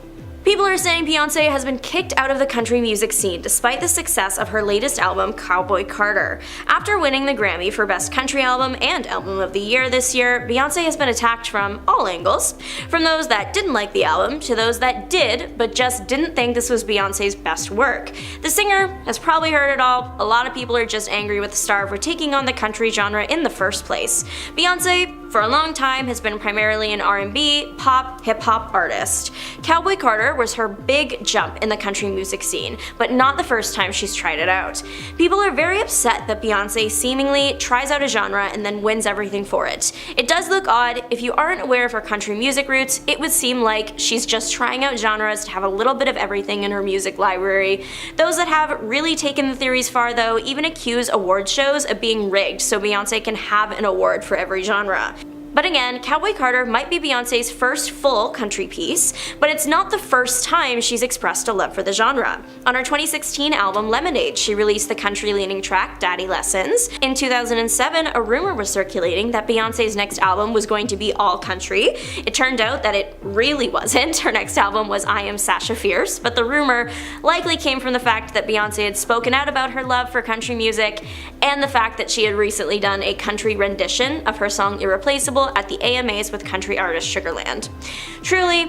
People are saying Beyonce has been kicked out of the country music scene despite the success of her latest album, Cowboy Carter. After winning the Grammy for Best Country Album and Album of the Year this year, Beyonce has been attacked from all angles. From those that didn't like the album to those that did, but just didn't think this was Beyonce's best work. The singer has probably heard it all. A lot of people are just angry with the star for taking on the country genre in the first place. Beyonce, for a long time, has been primarily an R&B, pop, hip-hop artist. Cowboy Carter was her big jump in the country music scene, but not the first time she's tried it out. People are very upset that Beyonce seemingly tries out a genre and then wins everything for it. It does look odd. If you aren't aware of her country music roots, it would seem like she's just trying out genres to have a little bit of everything in her music library. Those that have really taken the theories far, though, even accuse award shows of being rigged so Beyonce can have an award for every genre. But again, Cowboy Carter might be Beyonce's first full country piece, but it's not the first time she's expressed a love for the genre. On her 2016 album Lemonade, she released the country-leaning track Daddy Lessons. In 2007, a rumor was circulating that Beyonce's next album was going to be all country. It turned out that it really wasn't. Her next album was I Am Sasha Fierce, but the rumor likely came from the fact that Beyonce had spoken out about her love for country music and the fact that she had recently done a country rendition of her song Irreplaceable at the AMAs with country artist Sugarland. Truly,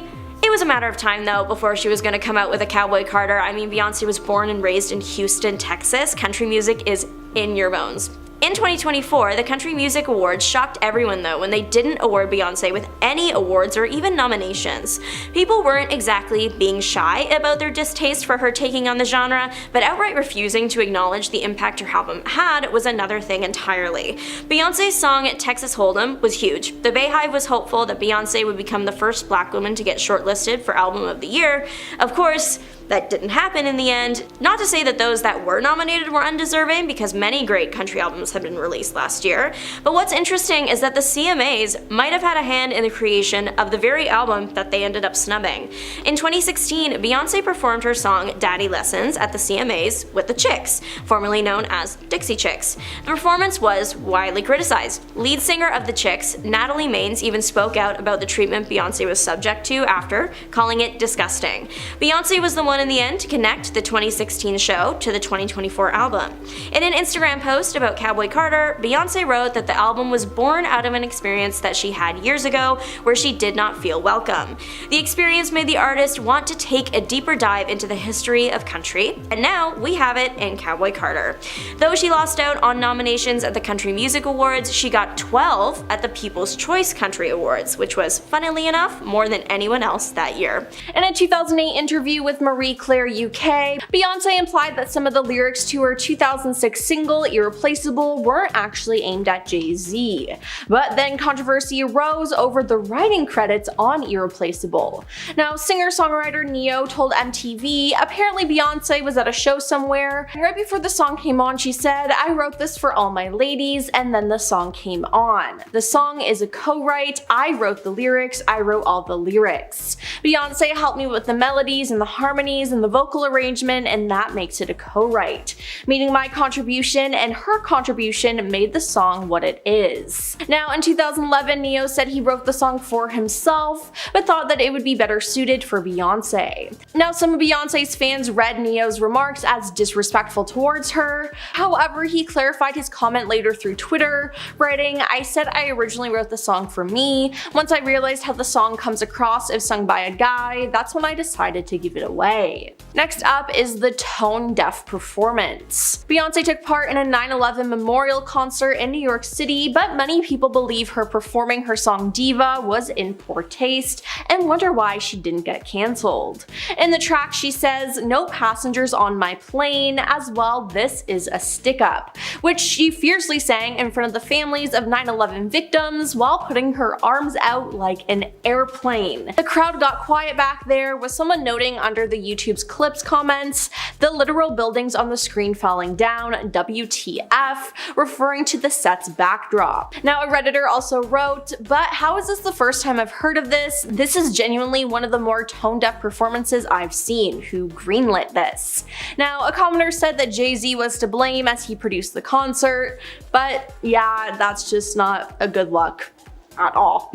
it was a matter of time though before she was going to come out with a Cowboy Carter. I mean, Beyonce was born and raised in Houston, Texas. Country music is in your bones. In 2024, the Country Music Awards shocked everyone though when they didn't award Beyonce with any awards or even nominations. People weren't exactly being shy about their distaste for her taking on the genre, but outright refusing to acknowledge the impact her album had was another thing entirely. Beyonce's song Texas Hold'em was huge. The BeyHive was hopeful that Beyonce would become the first black woman to get shortlisted for Album of the Year. Of course, that didn't happen in the end. Not to say that those that were nominated were undeserving, because many great country albums have been released last year, but what's interesting is that the CMAs might have had a hand in the creation of the very album that they ended up snubbing. In 2016, Beyonce performed her song Daddy Lessons at the CMAs with the Chicks, formerly known as Dixie Chicks. The performance was widely criticized. Lead singer of the Chicks, Natalie Maines, even spoke out about the treatment Beyonce was subject to after, calling it disgusting. Beyonce was the one in the end to connect the 2016 show to the 2024 album. In an Instagram post about Cowboy Carter, Beyonce wrote that the album was born out of an experience that she had years ago where she did not feel welcome. The experience made the artist want to take a deeper dive into the history of country, and now we have it in Cowboy Carter. Though she lost out on nominations at the Country Music Awards, she got 12 at the People's Choice Country Awards, which was, funnily enough, more than anyone else that year. In a 2008 interview with Marie Claire UK, Beyonce implied that some of the lyrics to her 2006 single Irreplaceable weren't actually aimed at Jay-Z. But then controversy arose over the writing credits on Irreplaceable. Now, singer-songwriter Ne-Yo told MTV apparently Beyonce was at a show somewhere, and right before the song came on she said, "I wrote this for all my ladies," and then the song came on. The song is a co-write, I wrote the lyrics, I wrote all the lyrics. Beyonce helped me with the melodies and the harmonies and the vocal arrangement, and that makes it a co-write, meaning my contribution and her contribution made the song what it is. Now, in 2011, Ne-Yo said he wrote the song for himself, but thought that it would be better suited for Beyonce. Now, some of Beyonce's fans read Ne-Yo's remarks as disrespectful towards her. However, he clarified his comment later through Twitter, writing, "I said I originally wrote the song for me. Once I realized how the song comes across if sung by a guy, that's when I decided to give it away." Next up is the tone-deaf performance. Beyonce took part in a 9/11 memorial concert in New York City, but many people believe her performing her song Diva was in poor taste and wonder why she didn't get cancelled. In the track she says, "No passengers on my plane," as well, "This is a stick-up," which she fiercely sang in front of the families of 9/11 victims while putting her arms out like an airplane. The crowd got quiet back there, with someone noting under the YouTube's clips comments, "The literal buildings on the screen falling down, WTF," referring to the set's backdrop. Now, a Redditor also wrote, "But how is this the first time I've heard of this? This is genuinely one of the more tone-deaf performances I've seen. Who greenlit this?" Now, a commenter said that Jay-Z was to blame as he produced the concert, but yeah, that's just not a good look at all.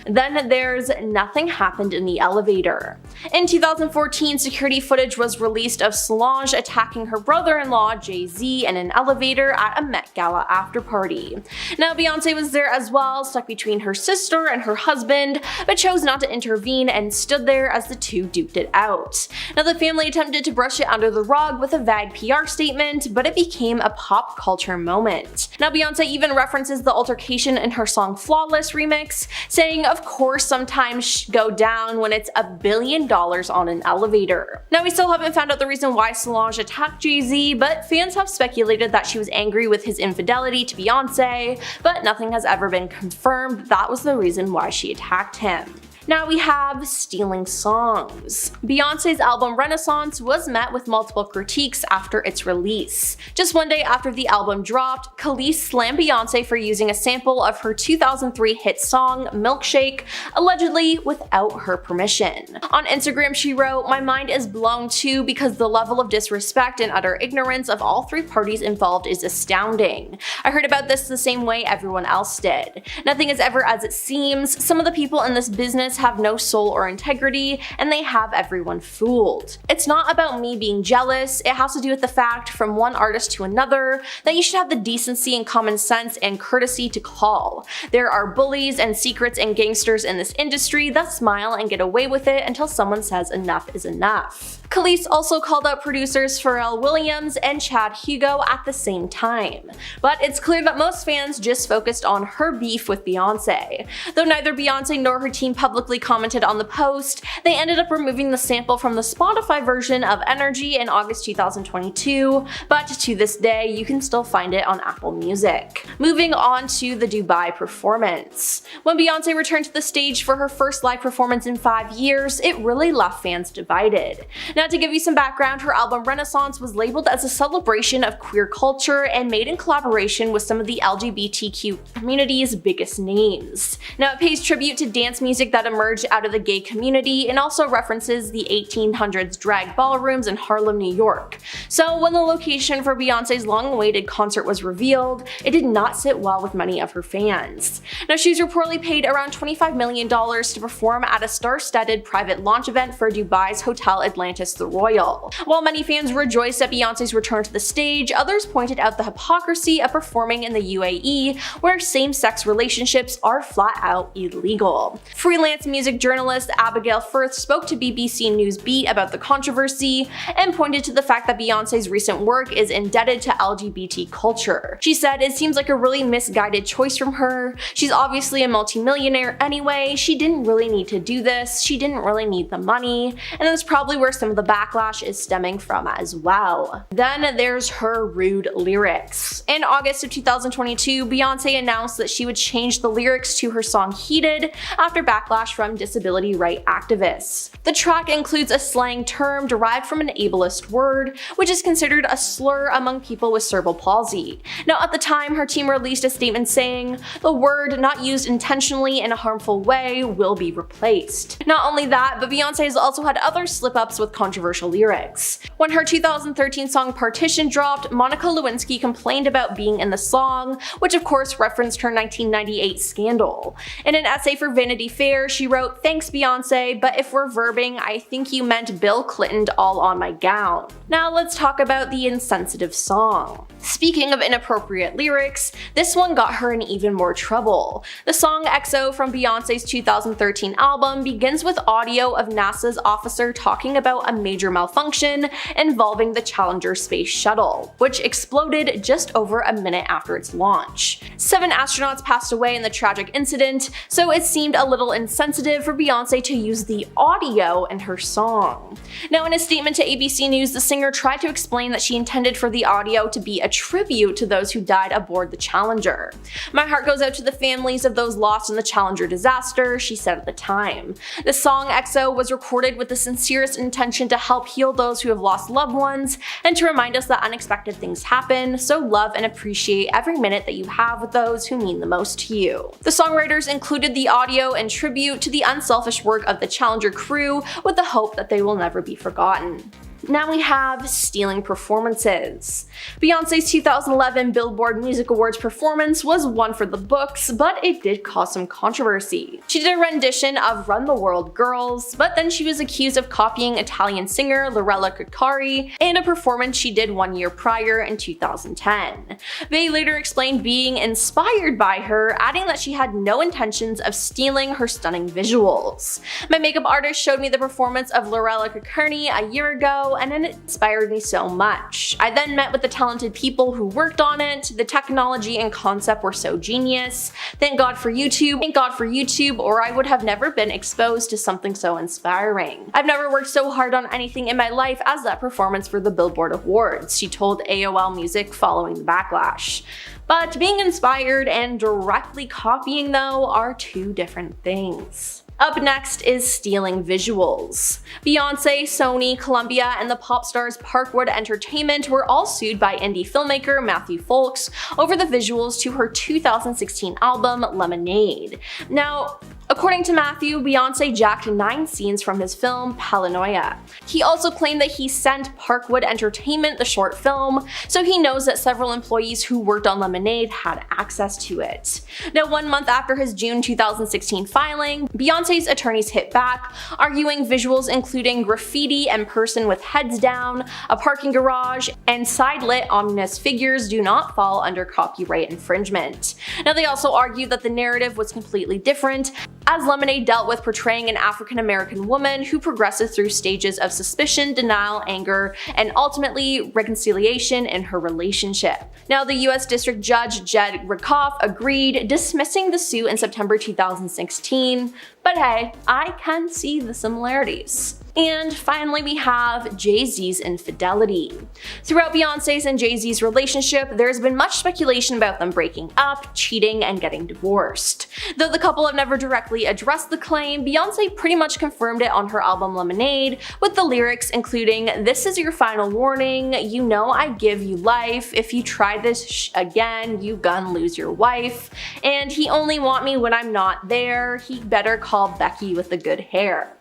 Then there's Nothing Happened in the Elevator. In 2014, security footage was released of Solange attacking her brother-in-law Jay-Z in an elevator at a Met Gala after party. Now Beyonce was there as well, stuck between her sister and her husband, but chose not to intervene and stood there as the two duked it out. Now the family attempted to brush it under the rug with a vague PR statement, but it became a pop culture moment. Now Beyonce even references the altercation in her song Flawless remix, saying of course sometimes go down when it's $1 billion on an elevator. Now we still haven't found out the reason why Solange attacked Jay-Z, but fans have speculated that she was angry with his infidelity to Beyonce, but nothing has ever been confirmed that was the reason why she attacked him. Now we have stealing songs. Beyonce's album Renaissance was met with multiple critiques after its release. Just one day after the album dropped, Khalees slammed Beyonce for using a sample of her 2003 hit song Milkshake, allegedly without her permission. On Instagram she wrote, "My mind is blown too because the level of disrespect and utter ignorance of all three parties involved is astounding. I heard about this the same way everyone else did. Nothing is ever as it seems. Some of the people in this business have no soul or integrity, and they have everyone fooled. It's not about me being jealous, it has to do with the fact from one artist to another that you should have the decency and common sense and courtesy to call. There are bullies and secrets and gangsters in this industry that smile and get away with it until someone says enough is enough." Khalees also called out producers Pharrell Williams and Chad Hugo at the same time. But it's clear that most fans just focused on her beef with Beyonce. Though neither Beyonce nor her team publicly commented on the post, they ended up removing the sample from the Spotify version of Energy in August 2022, but to this day you can still find it on Apple Music. Moving on to the Dubai performance. When Beyonce returned to the stage for her first live performance in 5 years, it really left fans divided. Now to give you some background, her album Renaissance was labeled as a celebration of queer culture and made in collaboration with some of the LGBTQ community's biggest names. Now it pays tribute to dance music that emerged out of the gay community and also references the 1800s drag ballrooms in Harlem, New York. So when the location for Beyonce's long-awaited concert was revealed, it did not sit well with many of her fans. Now she was reportedly paid around $25 million to perform at a star-studded private launch event for Dubai's Hotel Atlantis the Royal. While many fans rejoiced at Beyonce's return to the stage, others pointed out the hypocrisy of performing in the UAE, where same-sex relationships are flat out illegal. Freelance music journalist Abigail Firth spoke to BBC News Beat about the controversy and pointed to the fact that Beyonce's recent work is indebted to LGBT culture. She said, "It seems like a really misguided choice from her. She's obviously a multimillionaire anyway, she didn't really need to do this, she didn't really need the money," and that's probably where some of the backlash is stemming from as well. Then there's her rude lyrics. In August of 2022, Beyonce announced that she would change the lyrics to her song Heated after backlash from disability rights activists. The track includes a slang term derived from an ableist word, which is considered a slur among people with cerebral palsy. Now at the time, her team released a statement saying, "The word not used intentionally in a harmful way will be replaced." Not only that, but Beyonce has also had other slip-ups with controversial lyrics. When her 2013 song Partition dropped, Monica Lewinsky complained about being in the song, which of course referenced her 1998 scandal. In an essay for Vanity Fair, she wrote, "Thanks Beyonce, but if we're verbing, I think you meant Bill Clinton all on my gown." Now let's talk about the insensitive song. Speaking of inappropriate lyrics, this one got her in even more trouble. The song XO from Beyonce's 2013 album begins with audio of NASA's officer talking about a major malfunction involving the Challenger space shuttle, which exploded just over a minute after its launch. 7 astronauts passed away in the tragic incident, so it seemed a little insensitive for Beyonce to use the audio in her song. Now in a statement to ABC News, the singer tried to explain that she intended for the audio to be a tribute to those who died aboard the Challenger. "My heart goes out to the families of those lost in the Challenger disaster," she said at the time. The song XO was recorded with the sincerest intention to help heal those who have lost loved ones and to remind us that unexpected things happen, so love and appreciate every minute that you have with those who mean the most to you. The songwriters included the audio in tribute to the unselfish work of the Challenger crew with the hope that they will never be forgotten. Now we have stealing performances. Beyonce's 2011 Billboard Music Awards performance was one for the books, but it did cause some controversy. She did a rendition of Run the World Girls, but then she was accused of copying Italian singer Lorella Cucari in a performance she did 1 year prior in 2010. Bey later explained being inspired by her, adding that she had no intentions of stealing her stunning visuals. My makeup artist showed me the performance of Lorella Cucari a year ago, and it inspired me so much. I then met with the talented people who worked on it. The technology and concept were so genius. Thank God for YouTube, or I would have never been exposed to something so inspiring. I've never worked so hard on anything in my life as that performance for the Billboard Awards, she told AOL Music following the backlash. But being inspired and directly copying, though, are two different things. Up next is stealing visuals. Beyonce, Sony, Columbia, and the pop stars Parkwood Entertainment were all sued by indie filmmaker Matthew Folks over the visuals to her 2016 album Lemonade. Now, according to Matthew, Beyonce jacked 9 scenes from his film Paranoia. He also claimed that he sent Parkwood Entertainment the short film, so he knows that several employees who worked on Lemonade had access to it. Now, 1 month after his June 2016 filing, Beyonce's attorneys hit back, arguing visuals including graffiti and person with heads down, a parking garage, and side-lit ominous figures do not fall under copyright infringement. Now, they also argued that the narrative was completely different, as Lemonade dealt with portraying an African-American woman who progresses through stages of suspicion, denial, anger, and ultimately reconciliation in her relationship. Now, the US District Judge Jed Rakoff agreed, dismissing the suit in September 2016, but hey, I can see the similarities. And finally, we have Jay-Z's infidelity. Throughout Beyonce's and Jay-Z's relationship, there's been much speculation about them breaking up, cheating, and getting divorced. Though the couple have never directly addressed the claim, Beyonce pretty much confirmed it on her album Lemonade, with the lyrics including, "This is your final warning, you know I give you life, if you try this again, you gon' lose your wife, and he only want me when I'm not there, he better call Becky with the good hair."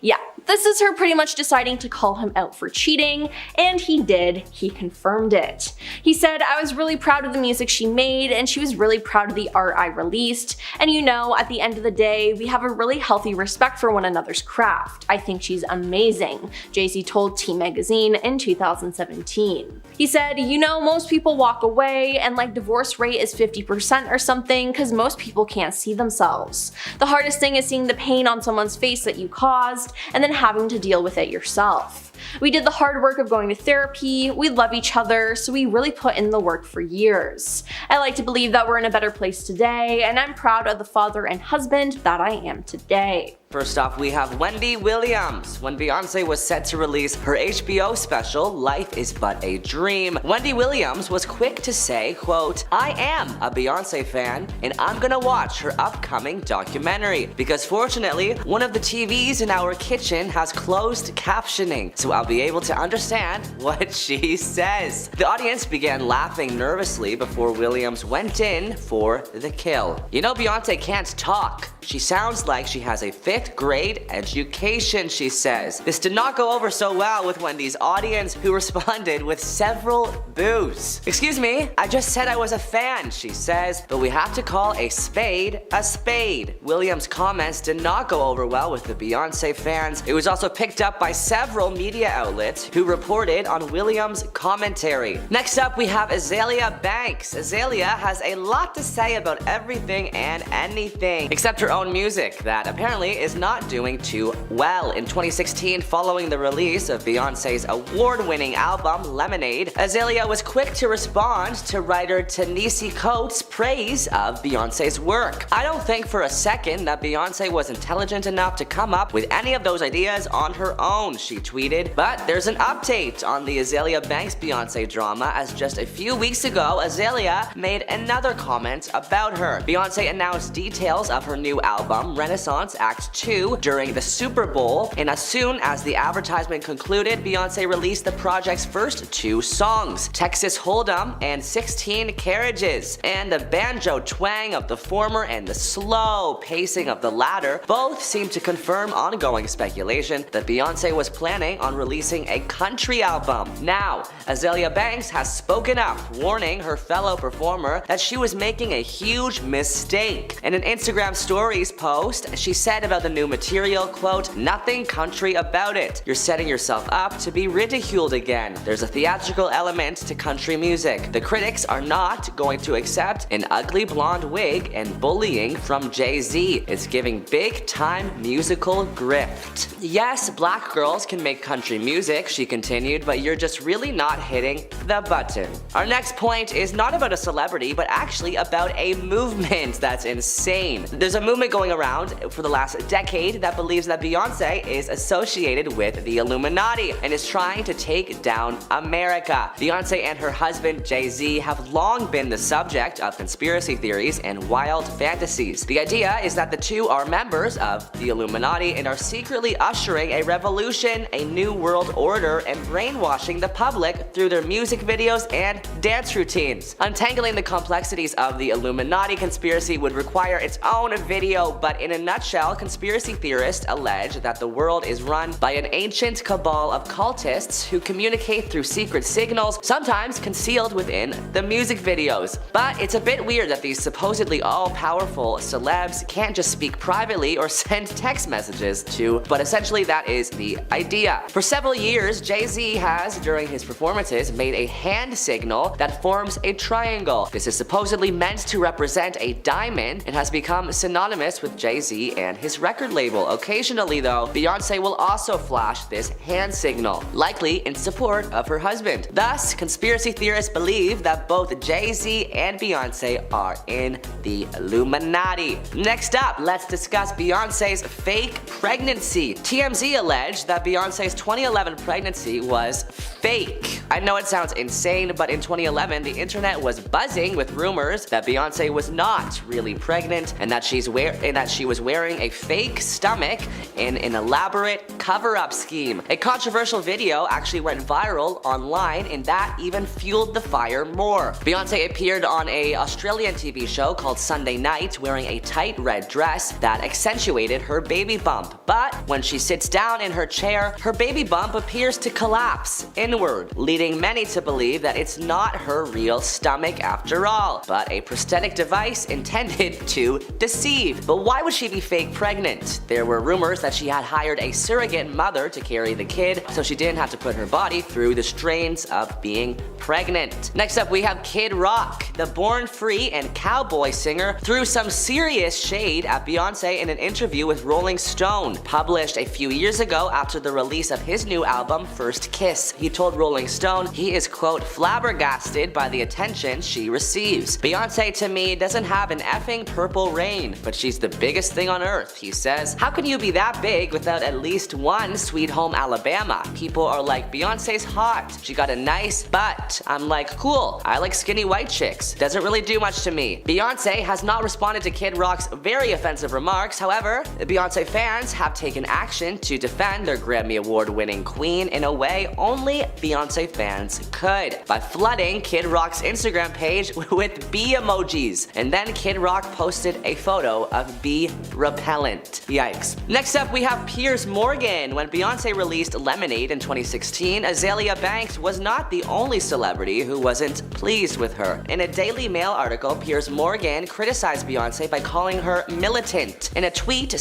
Yeah, this is her pretty much deciding to call him out for cheating, and he did. He confirmed it. He said, "I was really proud of the music she made, and she was really proud of the art I released, and you know, at the end of the day, we have a really healthy respect for one another's craft. I think she's amazing," Jay-Z told T Magazine in 2017. He said, "You know, most people walk away, and like divorce rate is 50% or something, cause most people can't see themselves. The hardest thing is seeing the pain on someone's face that you caused, and then having to deal with it yourself. We did the hard work of going to therapy, we love each other, so we really put in the work for years. I like to believe that we're in a better place today, and I'm proud of the father and husband that I am today." First off, we have Wendy Williams. When Beyonce was set to release her HBO special, Life is But a Dream, Wendy Williams was quick to say, quote, "I am a Beyonce fan, and I'm gonna watch her upcoming documentary, because fortunately, one of the TVs in our kitchen has closed captioning, so I'll be able to understand what she says." The audience began laughing nervously before Williams went in for the kill. "You know, Beyonce can't talk. She sounds like she has a 5th grade education," she says. This did not go over so well with Wendy's audience, who responded with several boos. "Excuse me, I just said I was a fan," she says, "but we have to call a spade a spade." Williams' comments did not go over well with the Beyonce fans. It was also picked up by several media outlets who reported on Williams' commentary. Next up, we have Azealia Banks. Azealia has a lot to say about everything and anything, except her own music, that apparently is not doing too well. In 2016, following the release of Beyonce's award-winning album Lemonade, Azealia was quick to respond to writer Ta-Nehisi Coates' praise of Beyonce's work. "I don't think for a second that Beyonce was intelligent enough to come up with any of those ideas on her own," she tweeted. But there's an update on the Azealia Banks Beyonce drama, as just a few weeks ago, Azealia made another comment about her. Beyonce announced details of her new album, Renaissance Act 2, during the Super Bowl, and as soon as the advertisement concluded, Beyonce released the project's first 2 songs, Texas Hold'em and 16 Carriages. And the banjo twang of the former and the slow pacing of the latter both seem to confirm ongoing speculation that Beyonce was planning on releasing a country album. Now, Azealia Banks has spoken up, warning her fellow performer that she was making a huge mistake. In an Instagram stories post, she said about the new material, quote, "Nothing country about it. You're setting yourself up to be ridiculed again. There's a theatrical element to country music. The critics are not going to accept an ugly blonde wig and bullying from Jay-Z. It's giving big time musical grift. Yes, black girls can make country music," she continued, "but you're just really not hitting the button." Our next point is not about a celebrity, but actually about a movement that's insane. There's a movement going around for the last decade that believes that Beyonce is associated with the Illuminati and is trying to take down America. Beyonce and her husband Jay-Z have long been the subject of conspiracy theories and wild fantasies. The idea is that the two are members of the Illuminati and are secretly ushering a revolution, a new world order, and brainwashing the public through their music videos and dance routines. Untangling the complexities of the Illuminati conspiracy would require its own video, but in a nutshell, conspiracy theorists allege that the world is run by an ancient cabal of cultists who communicate through secret signals, sometimes concealed within the music videos. But it's a bit weird that these supposedly all-powerful celebs can't just speak privately or send text messages to, but essentially that is the idea. For several years, Jay-Z has, during his performances, made a hand signal that forms a triangle. This is supposedly meant to represent a diamond and has become synonymous with Jay-Z and his record label. Occasionally though, Beyonce will also flash this hand signal, likely in support of her husband. Thus, conspiracy theorists believe that both Jay-Z and Beyonce are in the Illuminati. Next up, let's discuss Beyonce's fake pregnancy. TMZ alleged that Beyonce's 2011 pregnancy was fake. I know it sounds insane, but in 2011, the internet was buzzing with rumors that Beyonce was not really pregnant and that she was wearing a fake stomach in an elaborate cover-up scheme. A controversial video actually went viral online, and that even fueled the fire more. Beyonce appeared on an Australian TV show called Sunday Night wearing a tight red dress that accentuated her baby bump. But when she sits down in her chair, her baby bump appears to collapse inward, leading many to believe that it's not her real stomach after all, but a prosthetic device intended to deceive. But why would she be fake pregnant? There were rumors that she had hired a surrogate mother to carry the kid, so she didn't have to put her body through the strains of being pregnant. Next up, we have Kid Rock. The Born Free and cowboy singer threw some serious shade at Beyonce in an interview with Rolling Stone, published a few years ago after the release of his new album, First Kiss. He told Rolling Stone he is, quote, flabbergasted by the attention she receives. Beyonce to me doesn't have an effing purple rain, but she's the biggest thing on earth, he says. How can you be that big without at least one Sweet Home Alabama? People are like, Beyonce's hot. She got a nice butt. I'm like, cool. I like skinny white chicks. Doesn't really do much to me. Beyonce has not responded to Kid Rock's very offensive remarks. However, the Beyonce fans have taken action to defend their Grammy Award-winning queen in a way only Beyonce fans could, by flooding Kid Rock's Instagram page with bee emojis. And then Kid Rock posted a photo of bee repellent. Yikes. Next up, we have Piers Morgan. When Beyonce released Lemonade in 2016, Azealia Banks was not the only celebrity who wasn't pleased with her. In a Daily Mail article, Piers Morgan criticized Beyonce by calling her militant. In a tweet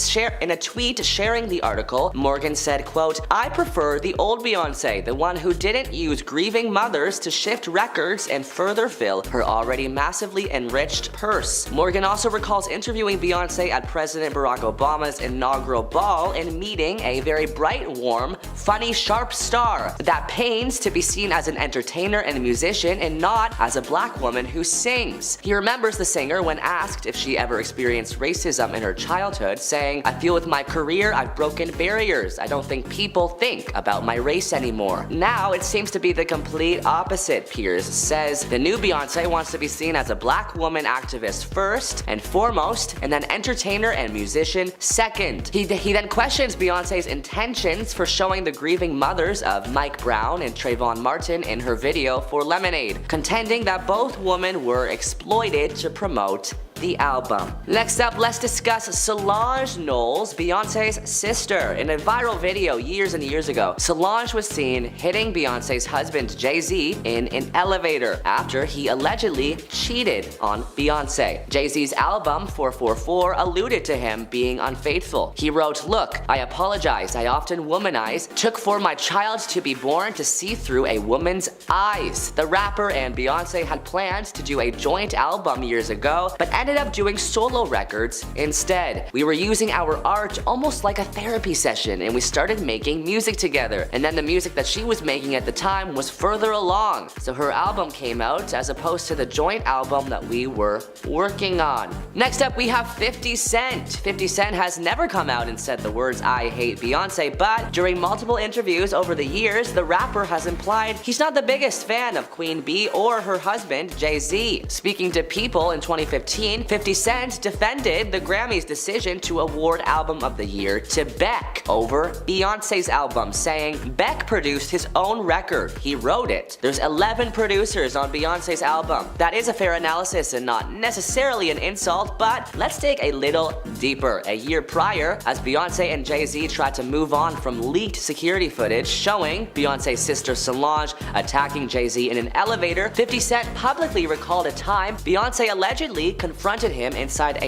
sharing the article, Morgan said, quote, I prefer the old Beyonce, the one who didn't use grieving mothers to shift records and further fill her already massively enriched purse. Morgan also recalls interviewing Beyonce at President Barack Obama's inaugural ball and meeting a very very bright, warm, funny, sharp star that pains to be seen as an entertainer and a musician and not as a black woman who sings. He remembers the singer when asked if she ever experienced racism in her childhood, saying, "I feel with my career I've broken barriers. I don't think people think about my race anymore." Now it seems to be the complete opposite. Piers says the new Beyonce wants to be seen as a black woman activist first and foremost, and then entertainer and musician second. He then questions Beyonce's intentions for showing the grieving mothers of Mike Brown and Trayvon Martin in her video for Lemonade, contending that both women were exploited to promote the album. Next up, let's discuss Solange Knowles, Beyonce's sister. In a viral video years and years ago, Solange was seen hitting Beyonce's husband Jay-Z in an elevator after he allegedly cheated on Beyonce. Jay-Z's album 444 alluded to him being unfaithful. He wrote, "Look, I apologize. I often womanize. Took for my child to be born to see through a woman's eyes." The rapper and Beyonce had planned to do a joint album years ago, but ended up doing solo records instead. "We were using our art almost like a therapy session, and we started making music together. And then the music that she was making at the time was further along, so her album came out as opposed to the joint album that we were working on." Next up, we have 50 Cent. 50 Cent has never come out and said the words "I hate Beyonce," but during multiple interviews over the years, the rapper has implied he's not the biggest fan of Queen Bey or her husband Jay-Z. Speaking to People in 2015, 50 Cent defended the Grammys' decision to award Album of the Year to Beck over Beyonce's album, saying Beck produced his own record. He wrote it. There's 11 producers on Beyonce's album. That is a fair analysis and not necessarily an insult, but let's dig a little deeper. A year prior, as Beyonce and Jay-Z tried to move on from leaked security footage showing Beyonce's sister Solange attacking Jay-Z in an elevator, 50 Cent publicly recalled a time Beyonce allegedly confronted him inside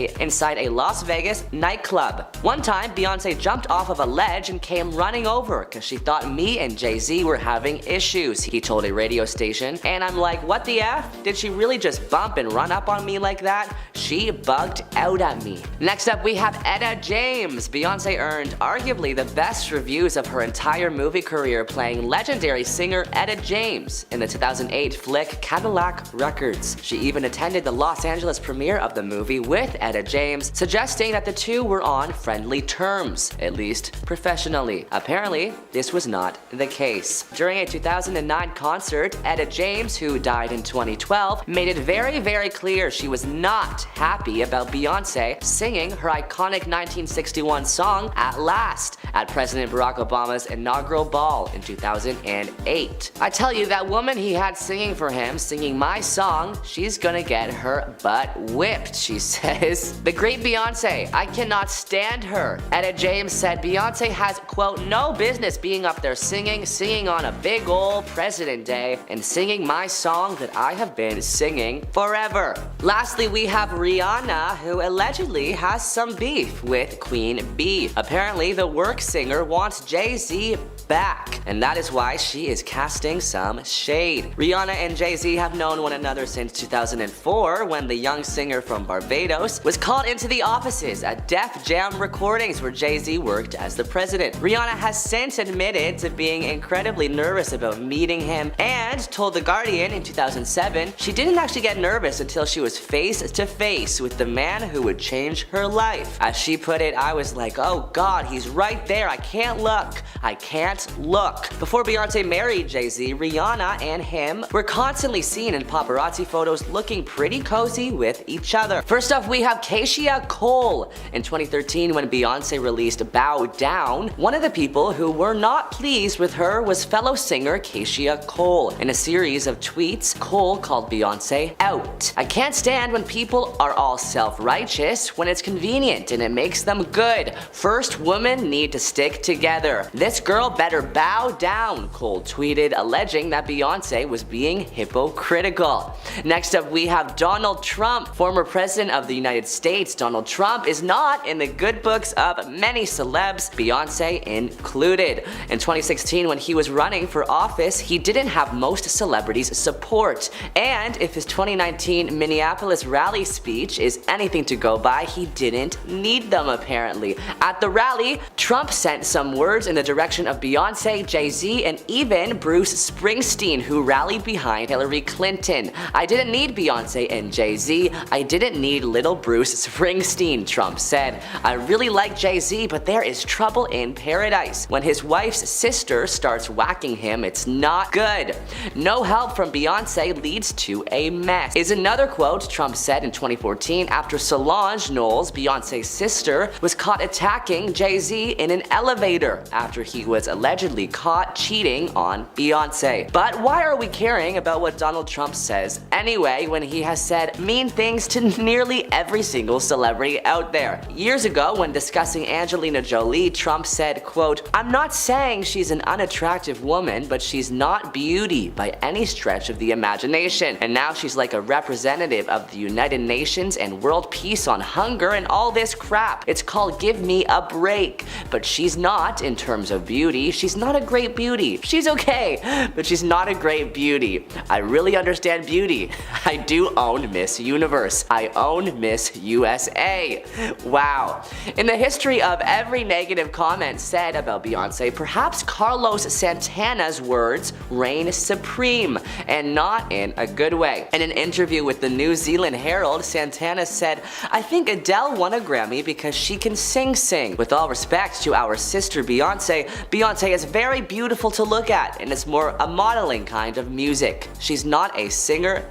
a Las Vegas nightclub. One time, Beyonce jumped off of a ledge and came running over because she thought me and Jay-Z were having issues, he told a radio station. And I'm like, what the F? Did she really just bump and run up on me like that? She bugged out at me. Next up, we have Etta James. Beyonce earned arguably the best reviews of her entire movie career playing legendary singer Etta James in the 2008 flick Cadillac Records. She even attended the Los Angeles premiere of the movie with Etta James, suggesting that the two were on friendly terms, at least professionally. Apparently, this was not the case. During a 2009 concert, Etta James, who died in 2012, made it very, very clear she was not happy about Beyonce singing her iconic 1961 song At Last at President Barack Obama's inaugural ball in 2008. I tell you, that woman he had singing for him, singing my song, she's gonna get her butt whipped, she says. The great Beyonce, I cannot stand her. Etta James said Beyonce has, quote, no business being up there singing on a big ol' President Day and singing my song that I have been singing forever. Lastly, we have Rihanna, who allegedly has some beef with Queen Bey. Apparently, the work singer wants Jay-Z back, and that is why she is casting some shade. Rihanna and Jay-Z have known one another since 2004, when the young singer from Barbados was called into the offices at Def Jam Recordings where Jay-Z worked as the president. Rihanna has since admitted to being incredibly nervous about meeting him and told The Guardian in 2007 she didn't actually get nervous until she was face to face with the man who would change her life. As she put it, I was like, oh God, he's right there. I can't look. I can't look. Before Beyonce married Jay-Z, Rihanna and him were constantly seen in paparazzi photos looking pretty cozy with each other. First up, we have Keyshia Cole. In 2013, when Beyonce released Bow Down, one of the people who were not pleased with her was fellow singer Keyshia Cole. In a series of tweets, Cole called Beyonce out. I can't stand when people are all self-righteous when it's convenient and it makes them good. First, women need to stick together. This girl better bow down, Cole tweeted, alleging that Beyonce was being hypocritical. Next up, we have Donald Trump, former president of the United States. Donald Trump is not in the good books of many celebs, Beyonce included. In 2016, when he was running for office, he didn't have most celebrities' support. And if his 2019 Minneapolis rally speech is anything to go by, he didn't need them apparently. At the rally, Trump sent some words in the direction of Beyonce, Jay-Z, and even Bruce Springsteen, who rallied behind Hillary Clinton. I didn't need Beyonce and Jay-Z, I didn't need little Bruce Springsteen, Trump said. I really like Jay-Z, but there is trouble in paradise. When his wife's sister starts whacking him, it's not good. No help from Beyonce leads to a mess, is another quote Trump said in 2014 after Solange Knowles, Beyonce's sister, was caught attacking Jay-Z in an elevator after he was allegedly caught cheating on Beyonce. But why are we caring about what Donald Trump says anyway when he has said mean things to nearly every single celebrity out there? Years ago, when discussing Angelina Jolie, Trump said, quote, "I'm not saying she's an unattractive woman, but she's not beauty by any stretch of the imagination. And now she's like a representative of the United Nations and world peace on hunger and all this crap. It's called give me a break. But she's not in terms of beauty. She's not a great beauty. She's okay, but she's not a great beauty. I really understand beauty. I do own Miss Universe. I own Miss USA." Wow. In the history of every negative comment said about Beyonce, perhaps Carlos Santana's words reign supreme, and not in a good way. In an interview with the New Zealand Herald, Santana said, "I think Adele won a Grammy because she can sing. With all respect to our sister Beyonce, Beyonce is very beautiful to look at, and it's more a modeling kind of music. She's not a singer.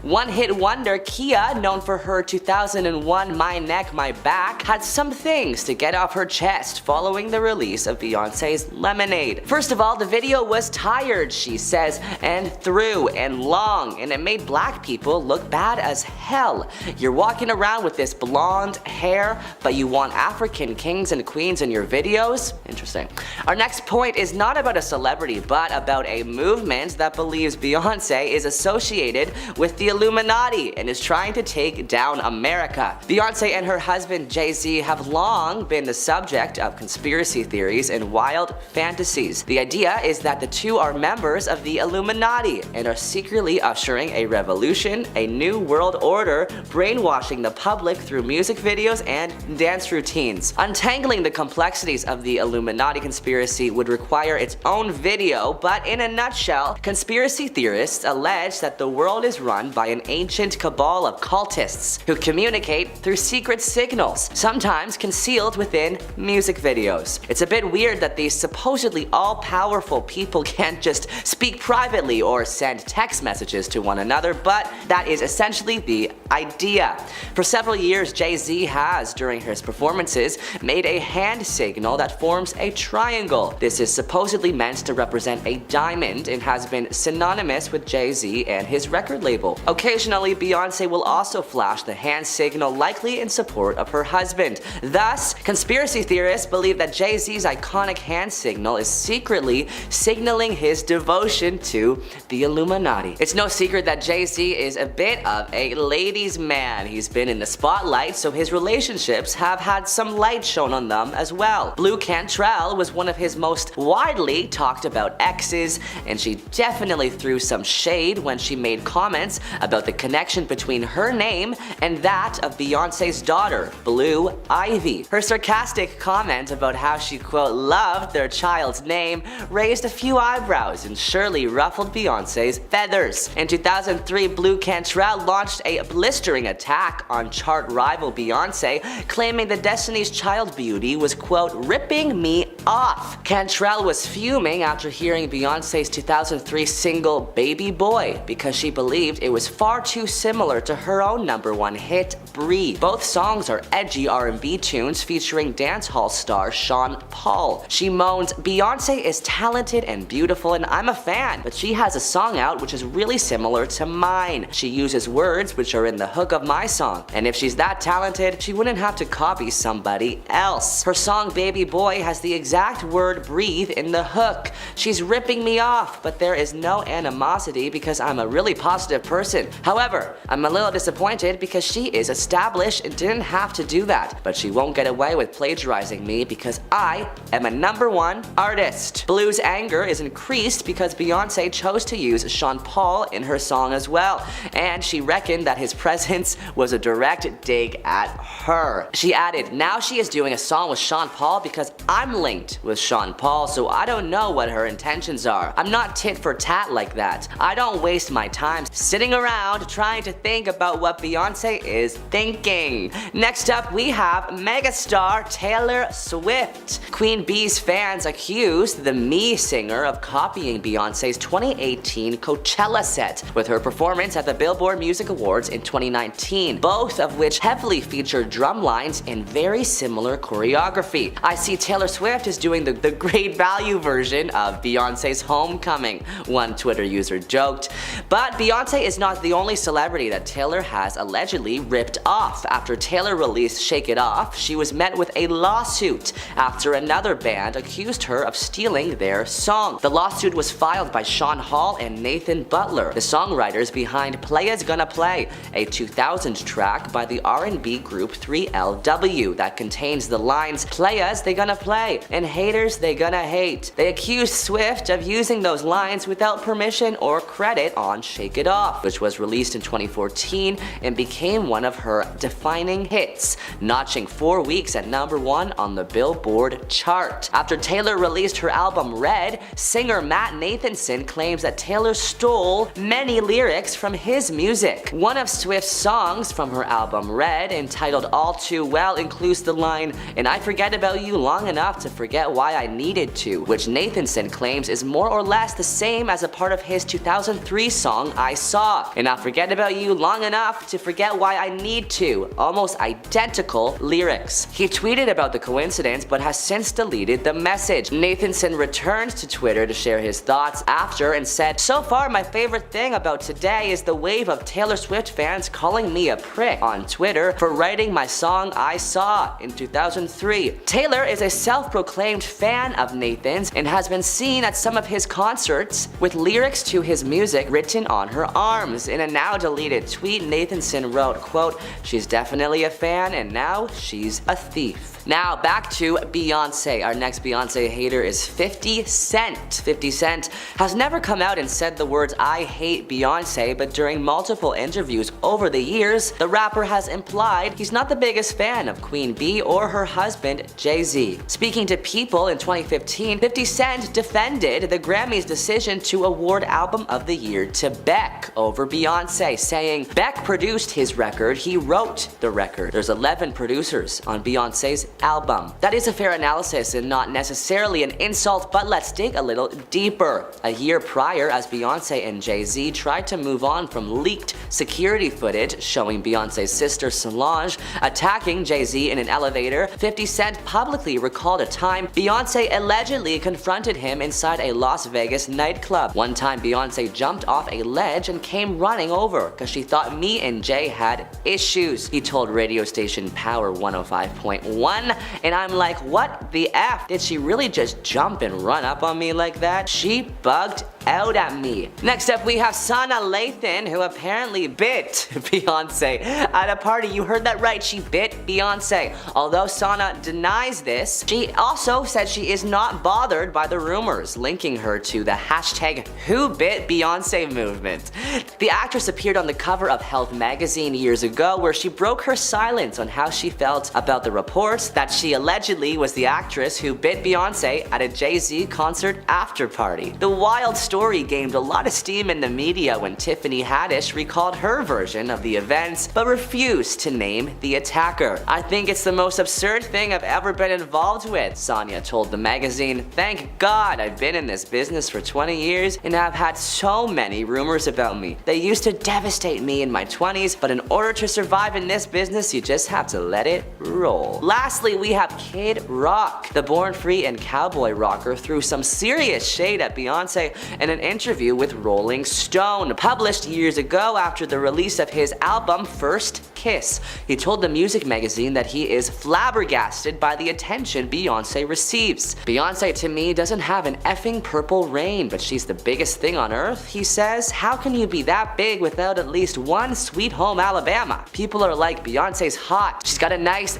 One-hit wonder Kia, known for her 2001 My Neck, My Back, had some things to get off her chest following the release of Beyonce's Lemonade. First of all, the video was tired, she says, and through and long, and it made black people look bad as hell. You're walking around with this blonde hair, but you want African kings and queens in your videos? Interesting. Our next point is not about a celebrity, but about a movement that believes Beyonce is associated with the Illuminati and is trying to take down America. Beyonce and her husband Jay-Z have long been the subject of conspiracy theories and wild fantasies. The idea is that the two are members of the Illuminati and are secretly ushering a revolution, a new world order, brainwashing the public through music videos and dance routines. Untangling the complexities of the Illuminati conspiracy would require its own video, but in a nutshell, conspiracy theorists allege that the world is run by an ancient cabal of cultists who communicate through secret signals, sometimes concealed within music videos. It's a bit weird that these supposedly all-powerful people can't just speak privately or send text messages to one another, but that is essentially the idea. For several years, Jay-Z has, during his performances, made a hand signal that forms a triangle. This is supposedly meant to represent a diamond and has been synonymous with Jay-Z and his record label. Occasionally, Beyonce will also flash the hand signal, likely in support of her husband. Thus, conspiracy theorists believe that Jay-Z's iconic hand signal is secretly signaling his devotion to the Illuminati. It's no secret that Jay-Z is a bit of a ladies' man. He's been in the spotlight, so his relationships have had some light shown on them as well. Blue Cantrell was one of his most widely talked about exes, and she definitely threw some shade when she made comments about the connection between her name and that of Beyonce's daughter, Blue Ivy. Her sarcastic comment about how she, quote, loved their child's name raised a few eyebrows and surely ruffled Beyonce's feathers. In 2003, Blue Cantrell launched a blistering attack on chart rival Beyonce, claiming the Destiny's Child beauty was, quote, ripping me off. Cantrell was fuming after hearing Beyonce's 2003 single Baby Boy because she believed it was far too similar to her own #1 hit, Breathe. Both songs are edgy R&B tunes featuring dancehall star Sean Paul. She moans, Beyonce is talented and beautiful and I'm a fan, but she has a song out which is really similar to mine. She uses words which are in the hook of my song, and if she's that talented, she wouldn't have to copy somebody else. Her song Baby Boy has the exact exact word breathe in the hook. She's ripping me off, but there is no animosity because I'm a really positive person. However, I'm a little disappointed because she is established and didn't have to do that, but she won't get away with plagiarizing me because I am a #1 artist. Blue's anger is increased because Beyonce chose to use Sean Paul in her song as well, and she reckoned that his presence was a direct dig at her. She added, now she is doing a song with Sean Paul because I'm linked with Sean Paul, so I don't know what her intentions are. I'm not tit for tat like that. I don't waste my time sitting around trying to think about what Beyonce is thinking. Next up, we have megastar Taylor Swift. Queen Bey's fans accused the Me singer of copying Beyonce's 2018 Coachella set with her performance at the Billboard Music Awards in 2019, both of which heavily featured drum lines and very similar choreography. I see Taylor Swift is doing the great value version of Beyonce's Homecoming, one Twitter user joked. But Beyonce is not the only celebrity that Taylor has allegedly ripped off. After Taylor released Shake It Off, she was met with a lawsuit after another band accused her of stealing their song. The lawsuit was filed by Sean Hall and Nathan Butler, the songwriters behind Playas Gonna Play, a 2000 track by the R&B group 3LW that contains the lines "Playas they gonna play" and "Haters they gonna hate." They accused Swift of using those lines without permission or credit on Shake It Off, which was released in 2014 and became one of her defining hits, notching 4 weeks at #1 on the Billboard chart. After Taylor released her album Red, singer Matt Nathanson claims that Taylor stole many lyrics from his music. One of Swift's songs from her album Red, entitled All Too Well, includes the line, "And I forget about you long enough to forget why I needed to," which Nathanson claims is more or less the same as a part of his 2003 song I Saw. "And I'll forget about you long enough to forget why I need to." Almost identical lyrics. He tweeted about the coincidence but has since deleted the message. Nathanson returned to Twitter to share his thoughts after and said, "So far my favorite thing about today is the wave of Taylor Swift fans calling me a prick on Twitter for writing my song I Saw in 2003. Taylor is a self-proclaimed fan of Nathan's and has been seen at some of his concerts with lyrics to his music written on her arms." In a now deleted tweet, Nathanson wrote, quote, "She's definitely a fan and now she's a thief." Now back to Beyonce. Our next Beyonce hater is 50 Cent. 50 Cent has never come out and said the words "I hate Beyonce," but during multiple interviews over the years, the rapper has implied he's not the biggest fan of Queen Bey or her husband Jay-Z. Speaking to People in 2015, 50 Cent defended the Grammys' decision to award Album of the Year to Beck over Beyonce, saying, "Beck produced his record, he wrote the record. There's 11 producers on Beyonce's album." That is a fair analysis and not necessarily an insult, but let's dig a little deeper. A year prior, as Beyonce and Jay-Z tried to move on from leaked security footage showing Beyonce's sister Solange attacking Jay-Z in an elevator, 50 Cent publicly recalled a time Beyonce allegedly confronted him inside a Las Vegas nightclub. One time Beyonce jumped off a ledge and came running over because she thought me and Jay had issues, he told radio station Power 105.1. And I'm like, what the F? Did she really just jump and run up on me like that? She bugged out at me. Next up, we have Sana Lathan, who apparently bit Beyonce at a party. You heard that right, she bit Beyonce. Although Sana denies this, she also said she is not bothered by the rumors linking her to the hashtag #WhoBitBeyonce movement. The actress appeared on the cover of Health magazine years ago, where she broke her silence on how she felt about the reports that she allegedly was the actress who bit Beyonce at a Jay-Z concert after party. The wild story gained a lot of steam in the media when Tiffany Haddish recalled her version of the events but refused to name the attacker. "I think it's the most absurd thing I've ever been involved with," Sonia told the magazine. "Thank God I've been in this business for 20 years and I've had so many rumors about me. They used to devastate me in my 20s, but in order to survive in this business, you just have to let it roll." Lastly, we have Kid Rock. The Born Free and cowboy rocker threw some serious shade at Beyonce in an interview with Rolling Stone, published years ago after the release of his album First Kiss. He told the music magazine that he is flabbergasted by the attention Beyonce receives. Beyonce to me doesn't have an effing purple rain, but she's the biggest thing on earth, he says. How can you be that big without at least one Sweet Home Alabama? People are like, Beyonce's hot, she's got a nice.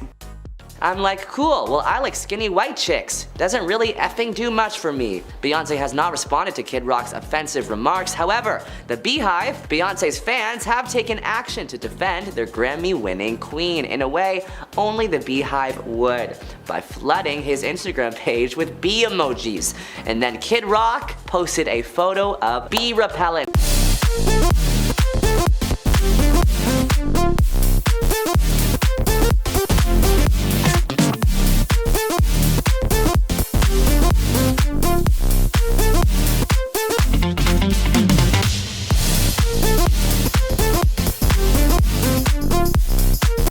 I'm like, cool, well I like skinny white chicks. Doesn't really effing do much for me. Beyonce has not responded to Kid Rock's offensive remarks. However, the BeyHive, Beyonce's fans, have taken action to defend their Grammy-winning queen in a way only the BeyHive would, by flooding his Instagram page with bee emojis. And then Kid Rock posted a photo of bee repellent.